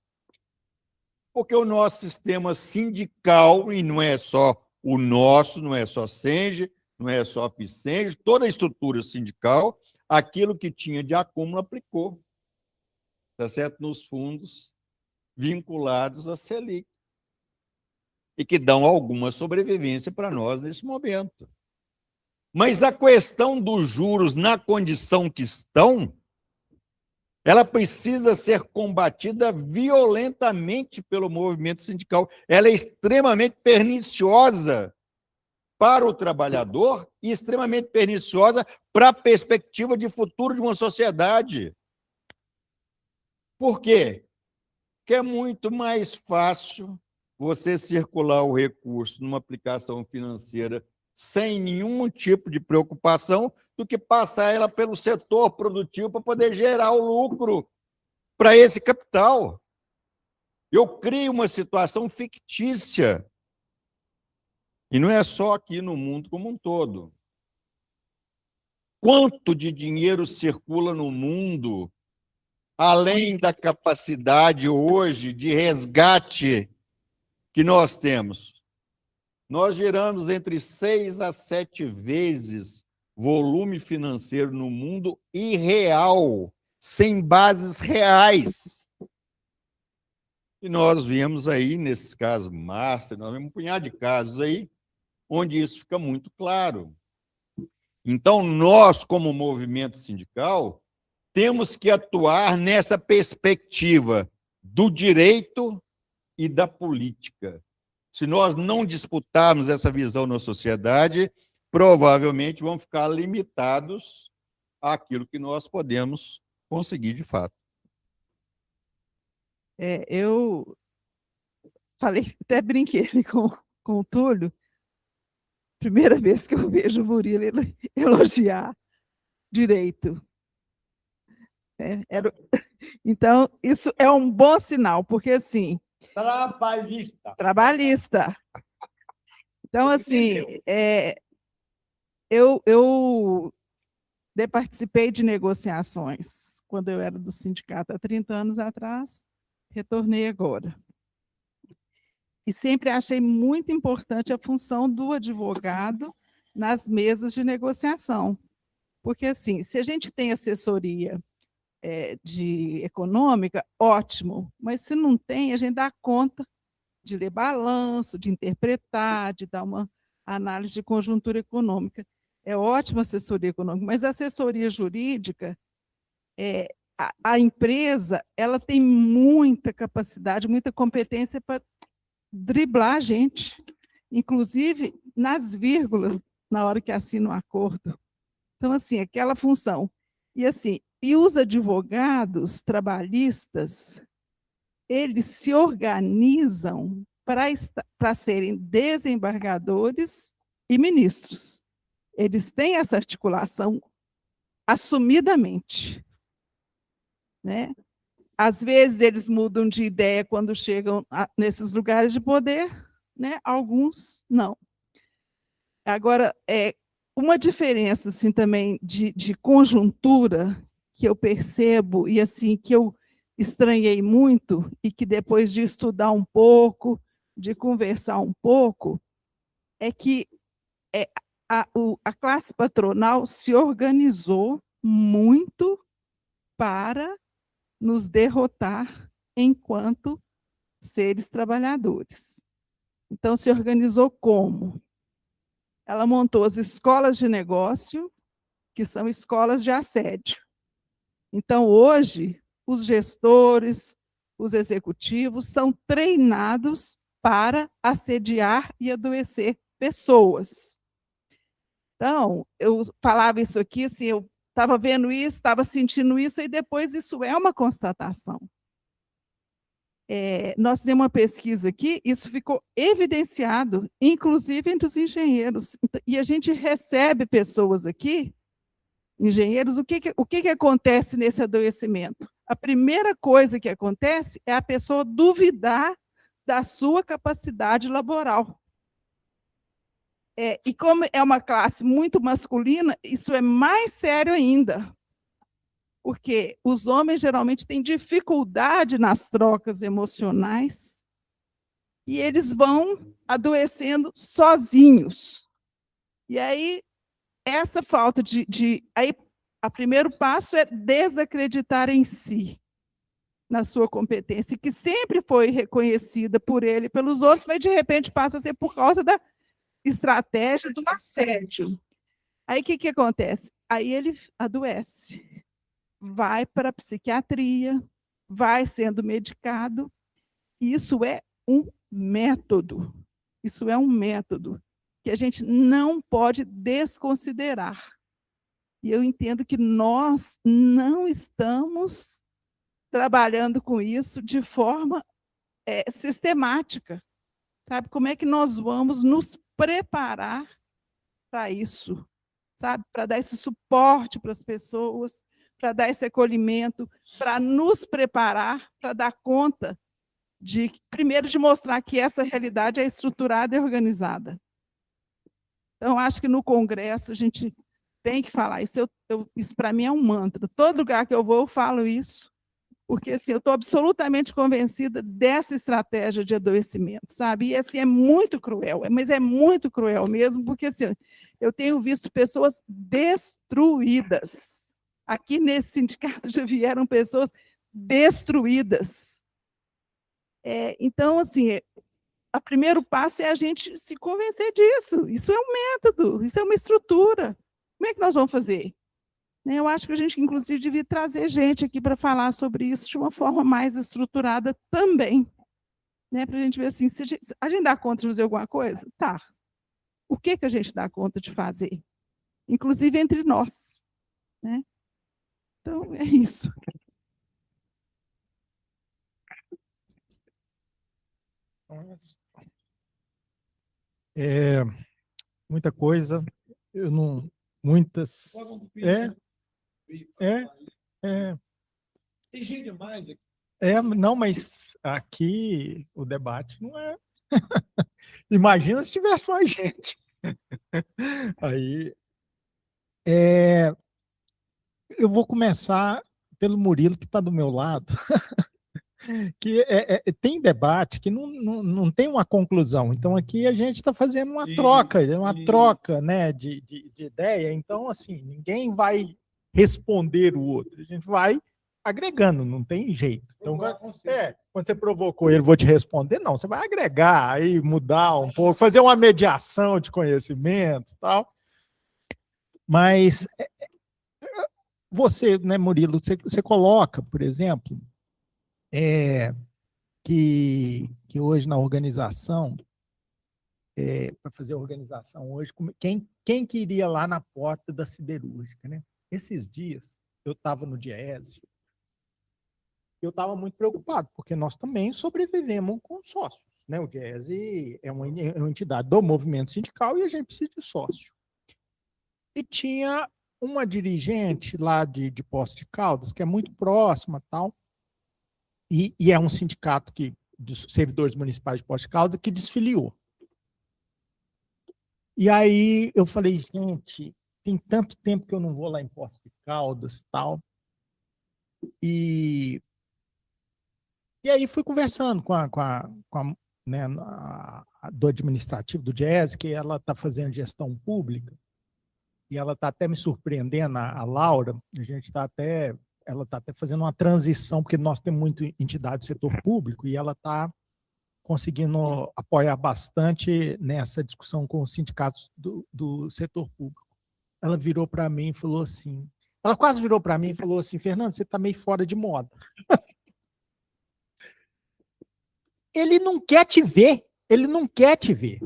Porque o nosso sistema sindical, e não é só o nosso, não é só Senge, não é só a FICENG, toda a estrutura sindical, aquilo que tinha de acúmulo aplicou, tá certo? Nos fundos vinculados à Selic, e que dão alguma sobrevivência para nós nesse momento. Mas a questão dos juros na condição que estão, ela precisa ser combatida violentamente pelo movimento sindical. Ela é extremamente perniciosa para o trabalhador e extremamente perniciosa para a perspectiva de futuro de uma sociedade. Por quê? Porque é muito mais fácil você circular o recurso numa aplicação financeira sem nenhum tipo de preocupação do que passar ela pelo setor produtivo para poder gerar o lucro para esse capital. Eu crio uma situação fictícia. E não é só aqui no mundo como um todo. Quanto de dinheiro circula no mundo, além da capacidade hoje de resgate que nós temos? Nós geramos entre 6 a 7 vezes volume financeiro no mundo irreal, sem bases reais. E nós vemos aí, nesses casos master, nós vemos um punhado de casos aí, onde isso fica muito claro. Então, nós, como movimento sindical, temos que atuar nessa perspectiva do direito e da política. Se nós não disputarmos essa visão na sociedade, provavelmente vamos ficar limitados àquilo que nós podemos conseguir de fato. Eu falei, até brinquei ali com o Túlio, primeira vez que eu vejo o Murilo elogiar direito. Então, isso é um bom sinal, porque, assim... Trabalhista. Então, assim, eu participei de negociações quando eu era do sindicato há 30 anos atrás, retornei agora. E sempre achei muito importante a função do advogado nas mesas de negociação. Porque, assim, se a gente tem assessoria de econômica, ótimo, mas se não tem, a gente dá conta de ler balanço, de interpretar, de dar uma análise de conjuntura econômica. É ótima assessoria econômica, mas a assessoria jurídica, a empresa, ela tem muita capacidade, muita competência para driblar a gente, inclusive nas vírgulas, na hora que assina o acordo. Então, assim, aquela função. E, assim, e os advogados trabalhistas, eles se organizam para serem desembargadores e ministros. Eles têm essa articulação assumidamente, né? Às vezes, eles mudam de ideia quando chegam nesses lugares de poder, né? Alguns não. Agora, uma diferença assim, também de conjuntura que eu percebo e assim que eu estranhei muito e que depois de estudar um pouco, de conversar um pouco, é que a classe patronal se organizou muito para nos derrotar enquanto seres trabalhadores. Então, se organizou como? Ela montou as escolas de negócio, que são escolas de assédio. Então, hoje, os gestores, os executivos são treinados para assediar e adoecer pessoas. Então, eu falava isso aqui, assim, eu estava vendo isso, estava sentindo isso, e depois isso é uma constatação. Nós fizemos uma pesquisa aqui, isso ficou evidenciado, inclusive entre os engenheiros. E a gente recebe pessoas aqui, engenheiros, o que acontece nesse adoecimento? A primeira coisa que acontece é a pessoa duvidar da sua capacidade laboral. E como é uma classe muito masculina, isso é mais sério ainda. Porque os homens geralmente têm dificuldade nas trocas emocionais e eles vão adoecendo sozinhos. E aí, essa falta aí, o primeiro passo é desacreditar em si, na sua competência, que sempre foi reconhecida por ele e pelos outros, mas de repente passa a ser por causa da estratégia do assédio. Aí, o que acontece? Aí ele adoece. Vai para a psiquiatria, vai sendo medicado. Isso é um método. Isso é um método que a gente não pode desconsiderar. E eu entendo que nós não estamos trabalhando com isso de forma sistemática. Sabe? Como é que nós vamos nos preparar para isso? Sabe? Para dar esse suporte para as pessoas, para dar esse acolhimento, para nos preparar, para dar conta primeiro, de mostrar que essa realidade é estruturada e organizada. Então, acho que no Congresso a gente tem que falar. Isso para mim é um mantra. Todo lugar que eu vou, eu falo isso, porque assim, eu estou absolutamente convencida dessa estratégia de adoecimento, sabe? E assim, é muito cruel, mas é muito cruel mesmo, porque assim, eu tenho visto pessoas destruídas. Aqui nesse sindicato já vieram pessoas destruídas. Então, assim, o primeiro passo é a gente se convencer disso. Isso é um método, isso é uma estrutura. Como é que nós vamos fazer? Eu acho que a gente, inclusive, devia trazer gente aqui para falar sobre isso de uma forma mais estruturada também. Para a gente ver assim, se a gente dá conta de fazer alguma coisa? Tá. O que a gente dá conta de fazer? Inclusive entre nós. Então, é isso. Muita coisa, eu não, muitas, Tem gente demais aqui. não, mas aqui o debate não é. Imagina se tivesse mais gente. Aí, eu vou começar pelo Murilo, que está do meu lado, que tem debate que não tem uma conclusão. Então, aqui a gente está fazendo uma troca, né, de ideia. Então, assim, ninguém vai responder o outro. A gente vai agregando, não tem jeito. Então, quando você provocou ele, vou te responder, não. Você vai agregar, aí mudar um pouco, fazer uma mediação de conhecimento e tal. Mas você, né, Murilo, você coloca, por exemplo, que hoje na organização, para fazer a organização hoje, quem que iria lá na porta da siderúrgica, né? Esses dias, eu estava no Diese, eu estava muito preocupado, porque nós também sobrevivemos com sócios, né? O Diese é uma entidade do movimento sindical e a gente precisa de sócio. E tinha uma dirigente lá de Poços de Caldas, que é muito próxima, tal, e é um sindicato dos servidores municipais de Poços de Caldas que desfiliou. E aí eu falei, gente, tem tanto tempo que eu não vou lá em Poços de Caldas, tal. E aí fui conversando com a né, do administrativo do Diese, que ela está fazendo gestão pública, e ela está até me surpreendendo, a Laura, ela está até fazendo uma transição, porque nós temos muita entidade do setor público, e ela está conseguindo apoiar bastante nessa discussão com os sindicatos do setor público. Ela virou para mim e falou assim, ela quase virou para mim e falou assim, Fernando, você está meio fora de moda. Ele não quer te ver, ele não quer te ver.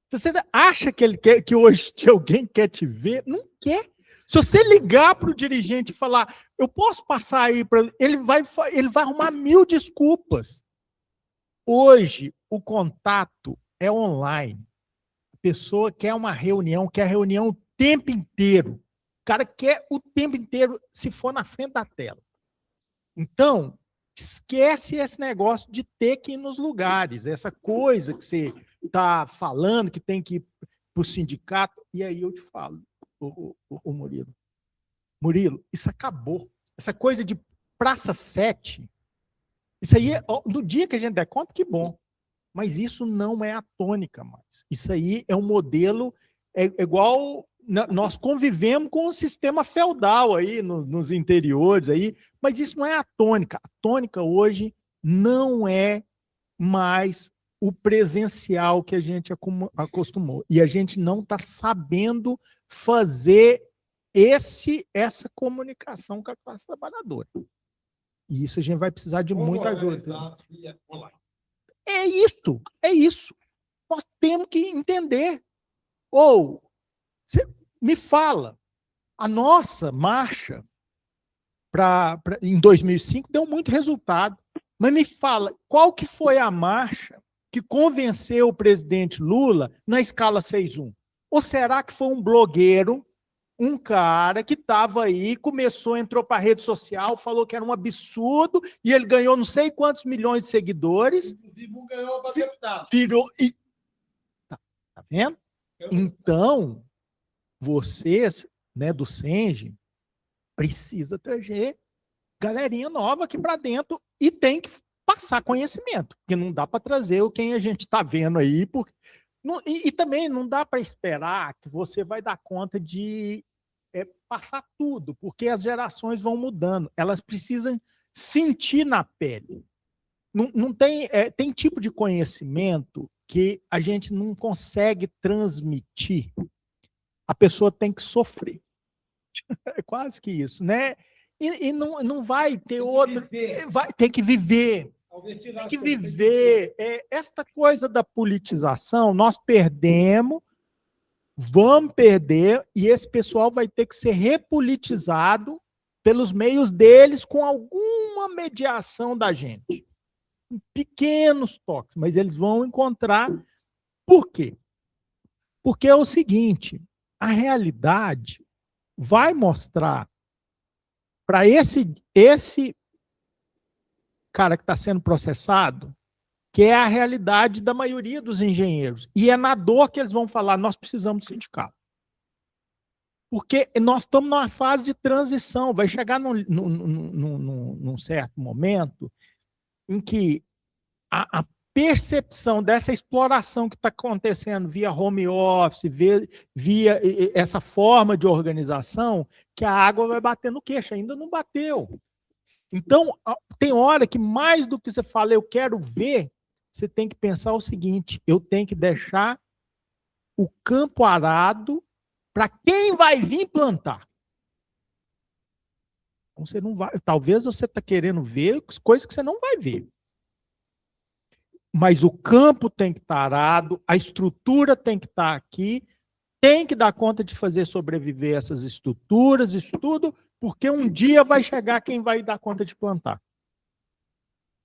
Se você acha que ele quer, que hoje alguém quer te ver, não quer. Se você ligar para o dirigente e falar, eu posso passar aí para ele vai arrumar 1000 desculpas. Hoje o contato é online. A pessoa quer uma reunião, quer reunião o tempo inteiro. O cara quer o tempo inteiro, se for na frente da tela. Então, esquece esse negócio de ter que ir nos lugares, essa coisa que você está falando, que tem que ir para o sindicato. E aí eu te falo, o Murilo. Murilo, isso acabou. Essa coisa de Praça 7, isso aí, no dia que a gente der conta, que bom. Mas isso não é a tônica mais. Isso aí é um modelo, igual nós convivemos com o sistema feudal aí nos interiores aí, mas isso não é a tônica. A tônica hoje não é mais o presencial que a gente acostumou. E a gente não está sabendo fazer essa comunicação com a classe trabalhadora. E isso a gente vai precisar de muita ajuda. É isso. Nós temos que entender. Ou, você me fala, a nossa marcha em 2005 deu muito resultado, mas me fala, qual que foi a marcha que convenceu o presidente Lula na escala 6.1? Ou será que foi um blogueiro, um cara que estava aí, entrou para a rede social, falou que era um absurdo, e ele ganhou não sei quantos milhões de seguidores. Inclusive, um ganhou para deputado. Virou. Tá vendo? Então, vocês, né, do Senge, precisa trazer galerinha nova aqui para dentro e tem que passar conhecimento, porque não dá para trazer quem a gente está vendo aí, porque e também não dá para esperar que você vai dar conta de passar tudo, porque as gerações vão mudando, elas precisam sentir na pele. não tem, tem tipo de conhecimento que a gente não consegue transmitir. A pessoa tem que sofrer. É quase que isso, né? E não vai ter outro. Vai ter que viver. Tem que viver. Esta coisa da politização, nós perdemos, vamos perder, e esse pessoal vai ter que ser repolitizado pelos meios deles, com alguma mediação da gente. Pequenos toques, mas eles vão encontrar. Por quê? Porque é o seguinte, a realidade vai mostrar para esse cara que está sendo processado, que é a realidade da maioria dos engenheiros. E é na dor que eles vão falar, nós precisamos do sindicato. Porque nós estamos numa fase de transição, vai chegar num certo momento em que a percepção dessa exploração que está acontecendo via home office, via essa forma de organização, que a água vai bater no queixo, ainda não bateu. Então, tem hora que mais do que você fala, eu quero ver, você tem que pensar o seguinte, eu tenho que deixar o campo arado para quem vai vir plantar. Então, você não vai, talvez você está querendo ver coisas que você não vai ver. Mas o campo tem que estar arado, a estrutura tem que estar aqui, tem que dar conta de fazer sobreviver essas estruturas, isso tudo, porque um dia vai chegar quem vai dar conta de plantar.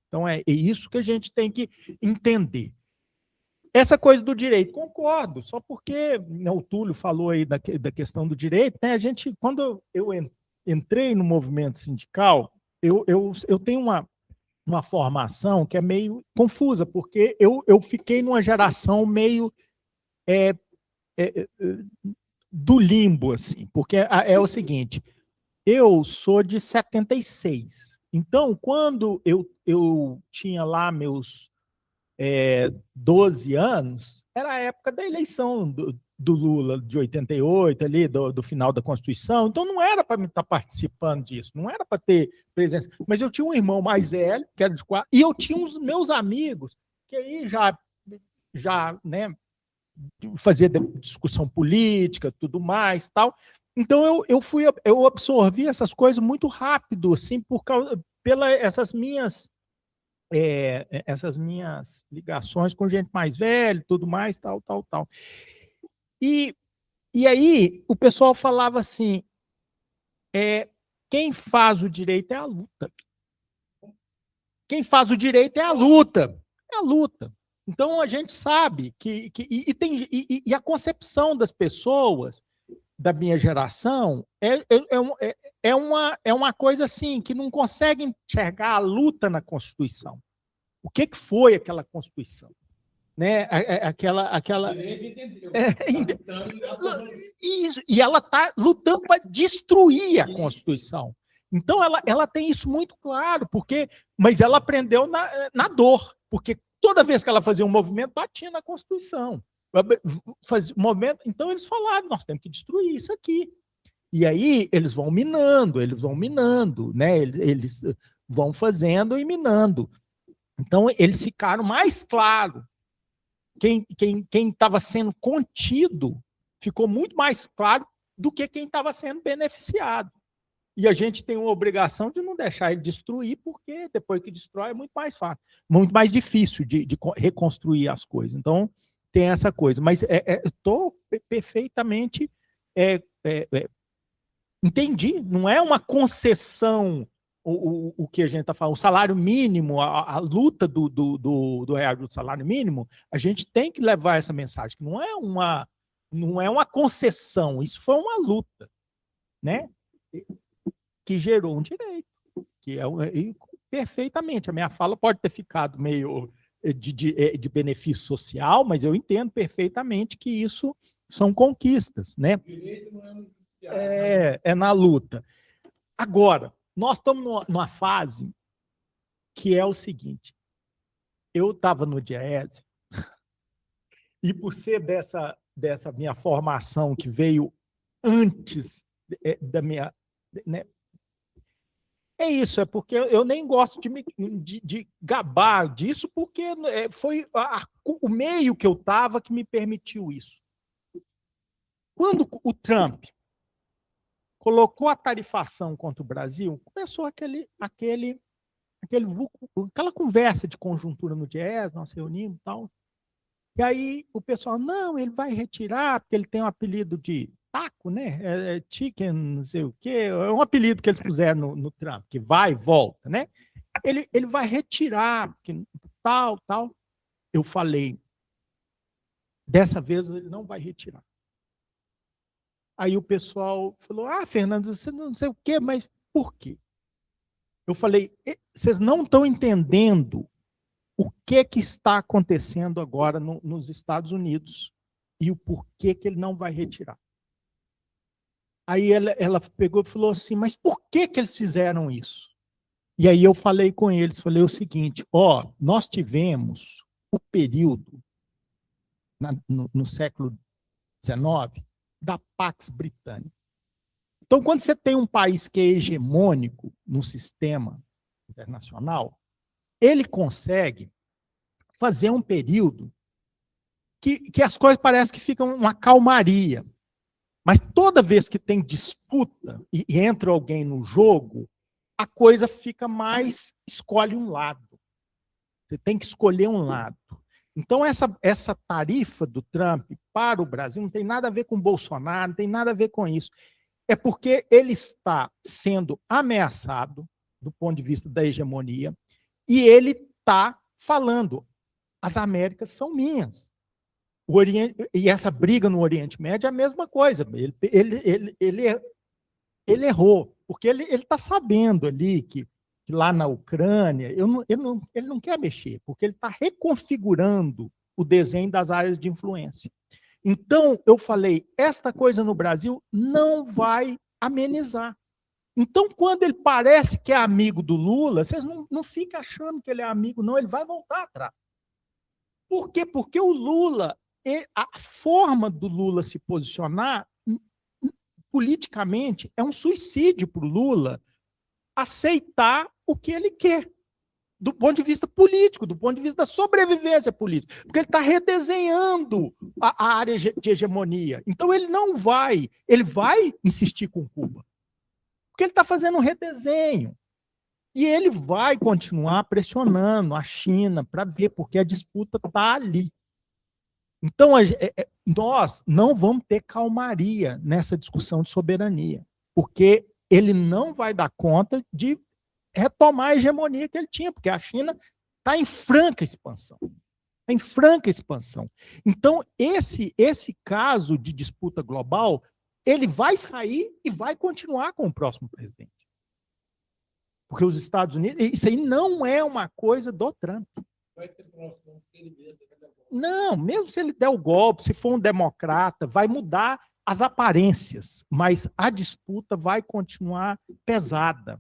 Então, é isso que a gente tem que entender. Essa coisa do direito, concordo, só porque o Túlio falou aí da questão do direito, né? A gente, quando eu entrei no movimento sindical, eu tenho uma formação que é meio confusa, porque eu fiquei numa geração meio do limbo, assim, porque é o seguinte, eu sou de 76, então, quando eu tinha lá meus 12 anos, era a época da eleição do Lula, de 88, ali, do final da Constituição, então não era para me estar participando disso, não era para ter presença, mas eu tinha um irmão mais velho, que era de 4, e eu tinha os meus amigos, que aí já né, fazia discussão política, tudo mais, tal. Então eu absorvi essas coisas muito rápido, assim, essas minhas ligações com gente mais velha, tudo mais, tal. E aí o pessoal falava assim, quem faz o direito é a luta. Quem faz o direito é a luta. É a luta. Então a gente sabe e a concepção das pessoas da minha geração é uma coisa assim, que não consegue enxergar a luta na Constituição. O que foi aquela Constituição? Né? Aquela isso, e ela está lutando para destruir a Constituição. Então ela tem isso muito claro, mas ela aprendeu na dor, porque toda vez que ela fazia um movimento, batia na Constituição. Então eles falaram, nós temos que destruir isso aqui. E aí eles vão minando, né? Eles vão fazendo e minando. Então eles ficaram mais claros. Quem estava sendo contido ficou muito mais claro do que quem estava sendo beneficiado. E a gente tem uma obrigação de não deixar ele destruir, porque depois que destrói é muito mais fácil, muito mais difícil de reconstruir as coisas. Então, tem essa coisa. Mas estou perfeitamente... entendi. Não é uma concessão o que a gente está falando, o salário mínimo, a luta do reajuste do salário mínimo, a gente tem que levar essa mensagem, que não é uma concessão, isso foi uma luta, né? Que gerou um direito, que perfeitamente. A minha fala pode ter ficado meio de benefício social, mas eu entendo perfeitamente que isso são conquistas, né? É na luta. Agora, nós estamos numa fase que é o seguinte, eu estava no DIEESE, e por ser dessa minha formação que veio antes da minha... Né, É isso, é porque eu nem gosto de gabar disso, porque foi o meio que eu estava que me permitiu isso. Quando o Trump colocou a tarifação contra o Brasil, começou aquela conversa de conjuntura no Diese, nós reunimos e tal. E aí o pessoal, não, ele vai retirar, porque ele tem um apelido de taco, né? Chicken, não sei o quê. É um apelido que eles puseram no Trump, que vai e volta, né? Ele vai retirar, porque tal. Eu falei, dessa vez ele não vai retirar. Aí o pessoal falou, Fernando, você não sei o quê, mas por quê? Eu falei, vocês não estão entendendo o que está acontecendo agora nos Estados Unidos e o porquê que ele não vai retirar. Aí ela pegou e falou assim, mas por que eles fizeram isso? E aí eu falei com eles, falei o seguinte, nós tivemos o período no século XIX da Pax Britânica. Então, quando você tem um país que é hegemônico no sistema internacional, ele consegue fazer um período que as coisas parecem que ficam uma calmaria. Mas toda vez que tem disputa e entra alguém no jogo, a coisa fica mais, escolhe um lado. Você tem que escolher um lado. Então, essa tarifa do Trump para o Brasil não tem nada a ver com o Bolsonaro, não tem nada a ver com isso. É porque ele está sendo ameaçado do ponto de vista da hegemonia e ele está falando, as Américas são minhas. E essa briga no Oriente Médio é a mesma coisa. Ele errou, porque ele está sabendo ali que lá na Ucrânia, ele não quer mexer, porque ele está reconfigurando o desenho das áreas de influência. Então, eu falei, esta coisa no Brasil não vai amenizar. Então, quando ele parece que é amigo do Lula, vocês não ficam achando que ele é amigo, não, ele vai voltar atrás. Por quê? Porque o Lula, a forma do Lula se posicionar politicamente é um suicídio para o Lula aceitar o que ele quer, do ponto de vista político, do ponto de vista da sobrevivência política, porque ele está redesenhando a área de hegemonia. Então ele vai insistir com Cuba, porque ele está fazendo um redesenho. E ele vai continuar pressionando a China para ver, porque a disputa está ali. Então, nós não vamos ter calmaria nessa discussão de soberania, porque ele não vai dar conta de retomar a hegemonia que ele tinha, porque a China está em franca expansão. Está em franca expansão. Então, esse caso de disputa global, ele vai sair e vai continuar com o próximo presidente. Porque os Estados Unidos... Isso aí não é uma coisa do Trump. Vai ter próximo, se ele mesmo. Não, mesmo se ele der o golpe, se for um democrata, vai mudar as aparências, mas a disputa vai continuar pesada.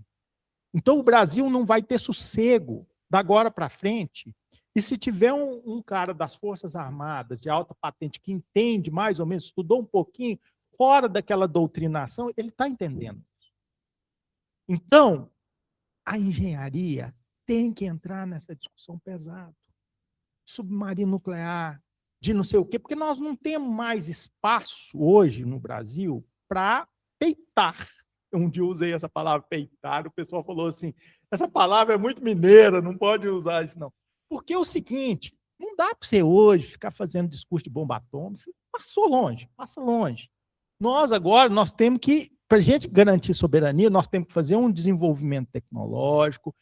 Então, o Brasil não vai ter sossego da agora para frente. E se tiver um cara das Forças Armadas, de alta patente, que entende mais ou menos, estudou um pouquinho, fora daquela doutrinação, ele está entendendo. Então, a engenharia tem que entrar nessa discussão pesada. Submarino nuclear, de não sei o quê, porque nós não temos mais espaço hoje no Brasil para peitar. Um dia eu usei essa palavra peitar, o pessoal falou assim, essa palavra é muito mineira, não pode usar isso não. Porque é o seguinte, não dá para você hoje ficar fazendo discurso de bomba atômica, você passou longe, passa longe. Nós agora, nós temos que, para a gente garantir soberania, nós temos que fazer um desenvolvimento tecnológico,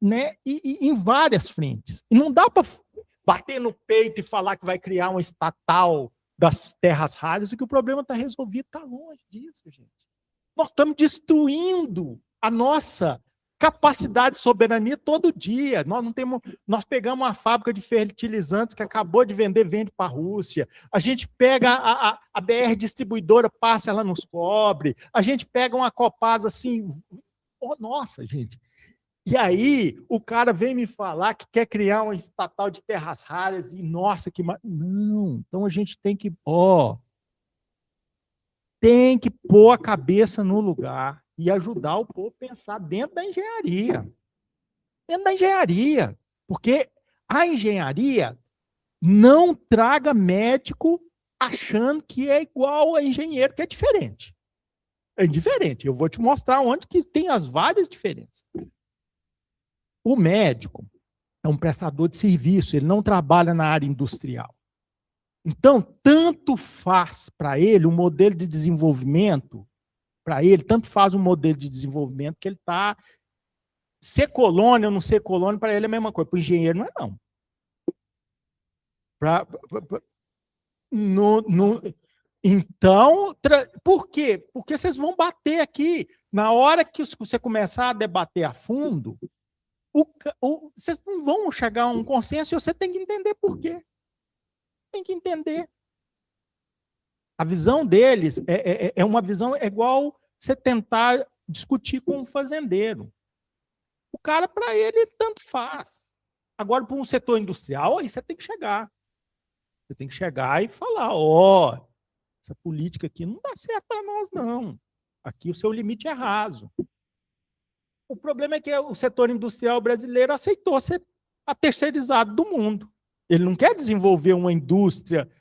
né, e em várias frentes. E não dá para bater no peito e falar que vai criar uma estatal das terras raras e que o problema está resolvido. Está longe disso, gente. Nós estamos destruindo a nossa capacidade de soberania todo dia. Nós pegamos uma fábrica de fertilizantes que acabou de vende para a Rússia. A gente pega a BR distribuidora, passa, ela nos cobre. A gente pega uma Copasa assim... nossa, gente. E aí, o cara vem me falar que quer criar uma estatal de terras raras e, nossa, que... Não, então a gente tem que pôr a cabeça no lugar e ajudar o povo a pensar dentro da engenharia. Dentro da engenharia. Porque a engenharia não traga médico achando que é igual a engenheiro, que é diferente. É diferente. Eu vou te mostrar onde que tem as várias diferenças. O médico é um prestador de serviço, ele não trabalha na área industrial. Então, tanto faz para ele o modelo de desenvolvimento, para ele, tanto faz o modelo de desenvolvimento que ele está... Ser colônia ou não ser colônia, para ele é a mesma coisa. Para o engenheiro não é, não. Então, por quê? Porque vocês vão bater aqui. Na hora que você começar a debater a fundo, vocês não vão chegar a um consenso e você tem que entender por quê. Tem que entender. A visão deles é uma visão igual você tentar discutir com um fazendeiro. O cara, para ele, tanto faz. Agora, para um setor industrial, aí você tem que chegar. Você tem que chegar e falar, ó, essa política aqui não dá certo para nós, não. Aqui o seu limite é raso. O problema é que o setor industrial brasileiro aceitou ser a terceirizado do mundo. Ele não quer desenvolver uma indústria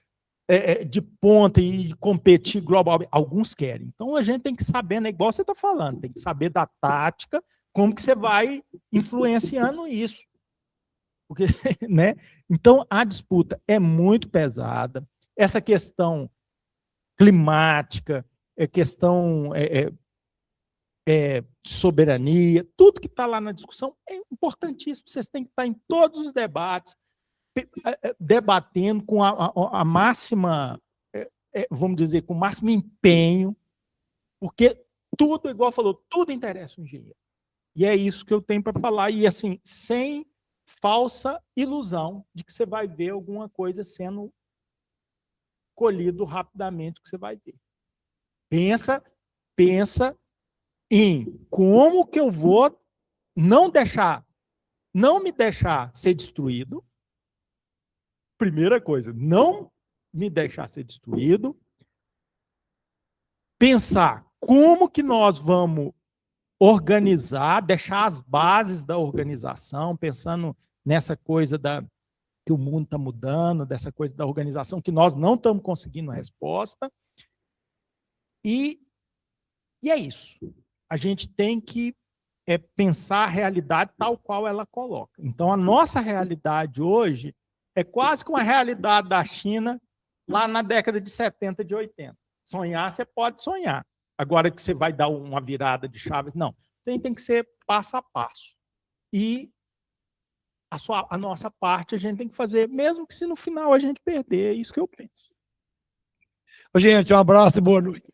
de ponta e competir globalmente. Alguns querem. Então, a gente tem que saber, né, igual você está falando, tem que saber da tática, como que você vai influenciando isso. Porque, né? Então, a disputa é muito pesada. Essa questão climática, questão de soberania, tudo que está lá na discussão é importantíssimo. Vocês têm que estar em todos os debates, debatendo com a máxima, vamos dizer, com o máximo empenho, porque tudo, igual falou, tudo interessa o engenheiro. E é isso que eu tenho para falar. E, assim, sem falsa ilusão de que você vai ver alguma coisa sendo colhido rapidamente, que você vai ver. Pensa em como que eu vou não me deixar ser destruído. Primeira coisa, não me deixar ser destruído. Pensar como que nós vamos organizar, deixar as bases da organização, pensando nessa coisa que o mundo está mudando, dessa coisa da organização, que nós não estamos conseguindo a resposta. E é isso. A gente tem que pensar a realidade tal qual ela coloca. Então, a nossa realidade hoje é quase que uma realidade da China lá na década de 70, de 80. Sonhar, você pode sonhar. Agora que você vai dar uma virada de chave, não. Tem que ser passo a passo. E a nossa parte a gente tem que fazer, mesmo que se no final a gente perder. É isso que eu penso. Gente, um abraço e boa noite.